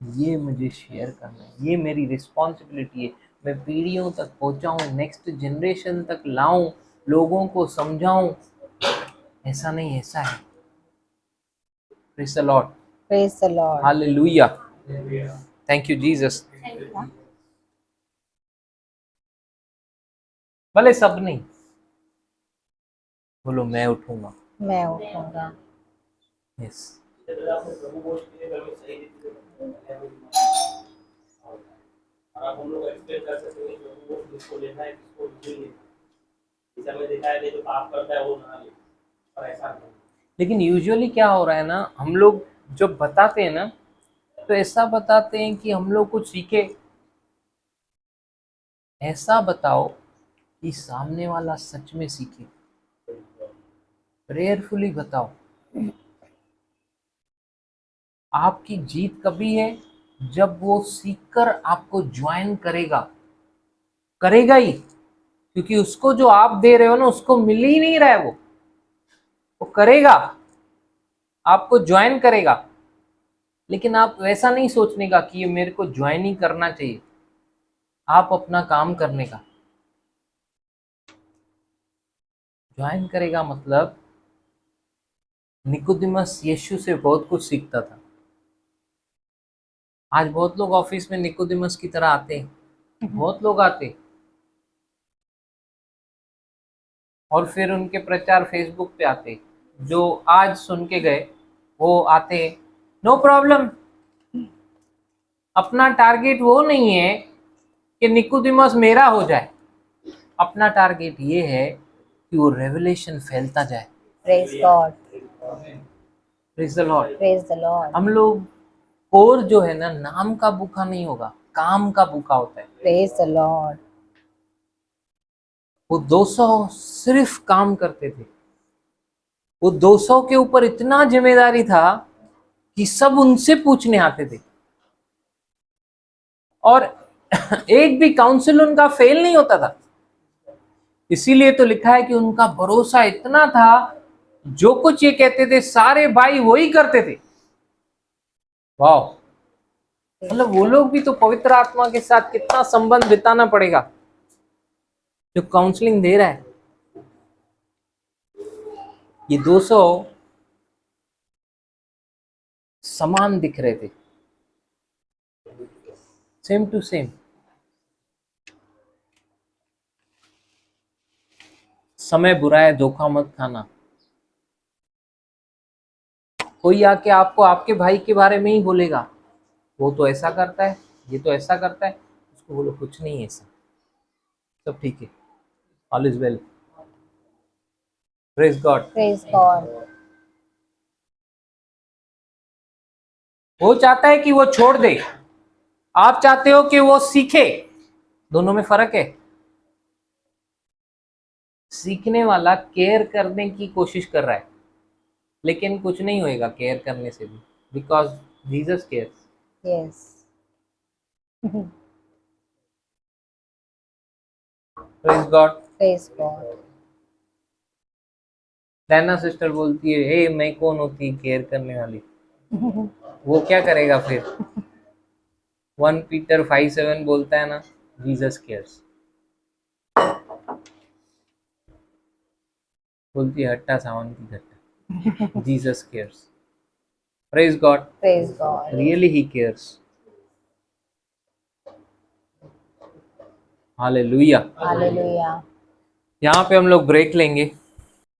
ये मुझे शेयर करना है। ये मेरी रिस्पॉन्सिबिलिटी है। मैं पीढ़ियों तक पहुंचाऊं, नेक्स्ट जनरेशन तक लाऊं, लोगों को समझाऊं। ऐसा नहीं, ऐसा है। Praise the lord. Praise the Lord. Hallelujah. Thank you Jesus. भले सब नहीं, बोलो मैं उठूंगा। मैं उठूंगा। यस। हम लोग एक्सप्लेन कर सकते हैं कि वो किसको लेना है, किसको नहीं लेना। इस समय देखा है जो पाप करता है वो ना ले, और ऐसा नहीं। लेकिन यूजुअली क्या हो रहा है ना, हम लोग जब बताते हैं ना, तो ऐसा बताते हैं कि हम लोग कुछ सीखे। ऐसा बताओ कि सामने वाला सच में सीखे। प्रेयरफुली बताओ। आपकी जीत कभी है जब वो सीखकर आपको ज्वाइन करेगा ही, क्योंकि उसको जो आप दे रहे हो ना, उसको मिल ही नहीं रहा है, वो करेगा। आपको ज्वाइन करेगा, लेकिन आप वैसा नहीं सोचने का कि ये मेरे को ज्वाइन ही करना चाहिए, आप अपना काम करने का। ज्वाइन करेगा मतलब निकोदिमस यीशु से बहुत कुछ सीखता था। आज बहुत लोग ऑफिस में निकोदिमस की तरह आते हैं, बहुत लोग आते और फिर उनके प्रचार फेसबुक पे आते, जो आज सुन के गए वो आते, नो प्रॉब्लम। अपना टारगेट वो नहीं है कि निकोदिमस मेरा हो जाए, अपना टारगेट ये है कि वो रेवलेशन फैलता जाए। Praise God, praise the lord. Praise the Lord, हम लोग कोर जो है ना, नाम का भूखा नहीं होगा, काम का भूखा होता है। Praise the Lord. वो 200 सिर्फ काम करते थे, वो 200 के ऊपर इतना जिम्मेदारी था कि सब उनसे पूछने आते थे, और एक भी काउंसिल उनका फेल नहीं होता था। इसीलिए तो लिखा है कि उनका भरोसा इतना था, जो कुछ ये कहते थे सारे भाई वही करते थे। वाह, मतलब वो लोग भी तो पवित्र आत्मा के साथ कितना संबंध बिताना पड़ेगा जो काउंसलिंग दे रहा है। ये 200 समान दिख रहे थे, सेम टू सेम। समय बुरा है, धोखा मत खाना। कोई आके आपको आपके भाई के बारे में ही बोलेगा, वो तो ऐसा करता है, ये तो ऐसा करता है, उसको बोलो कुछ नहीं है ऐसा, सब ठीक है, all is well. Praise God. Praise God. वो चाहता है कि वो छोड़ दे, आप चाहते हो कि वो सीखे। दोनों में फर्क है। सीखने वाला केयर करने की कोशिश कर रहा है, लेकिन कुछ नहीं होएगा केयर करने से भी, because Jesus cares. Yes. Praise God. Praise God. Dana sister बोलती है, हे मैं कौन होती केयर करने वाली, वो क्या करेगा फिर। 1 पीटर 5:7 बोलता है ना, जीसस केयर्स। बोलती है हट्टा सावन की घट्टा, Jesus cares. Praise God. Praise God. Really he cares. Hallelujah. Hallelujah. यहाँ पे हम लोग ब्रेक लेंगे।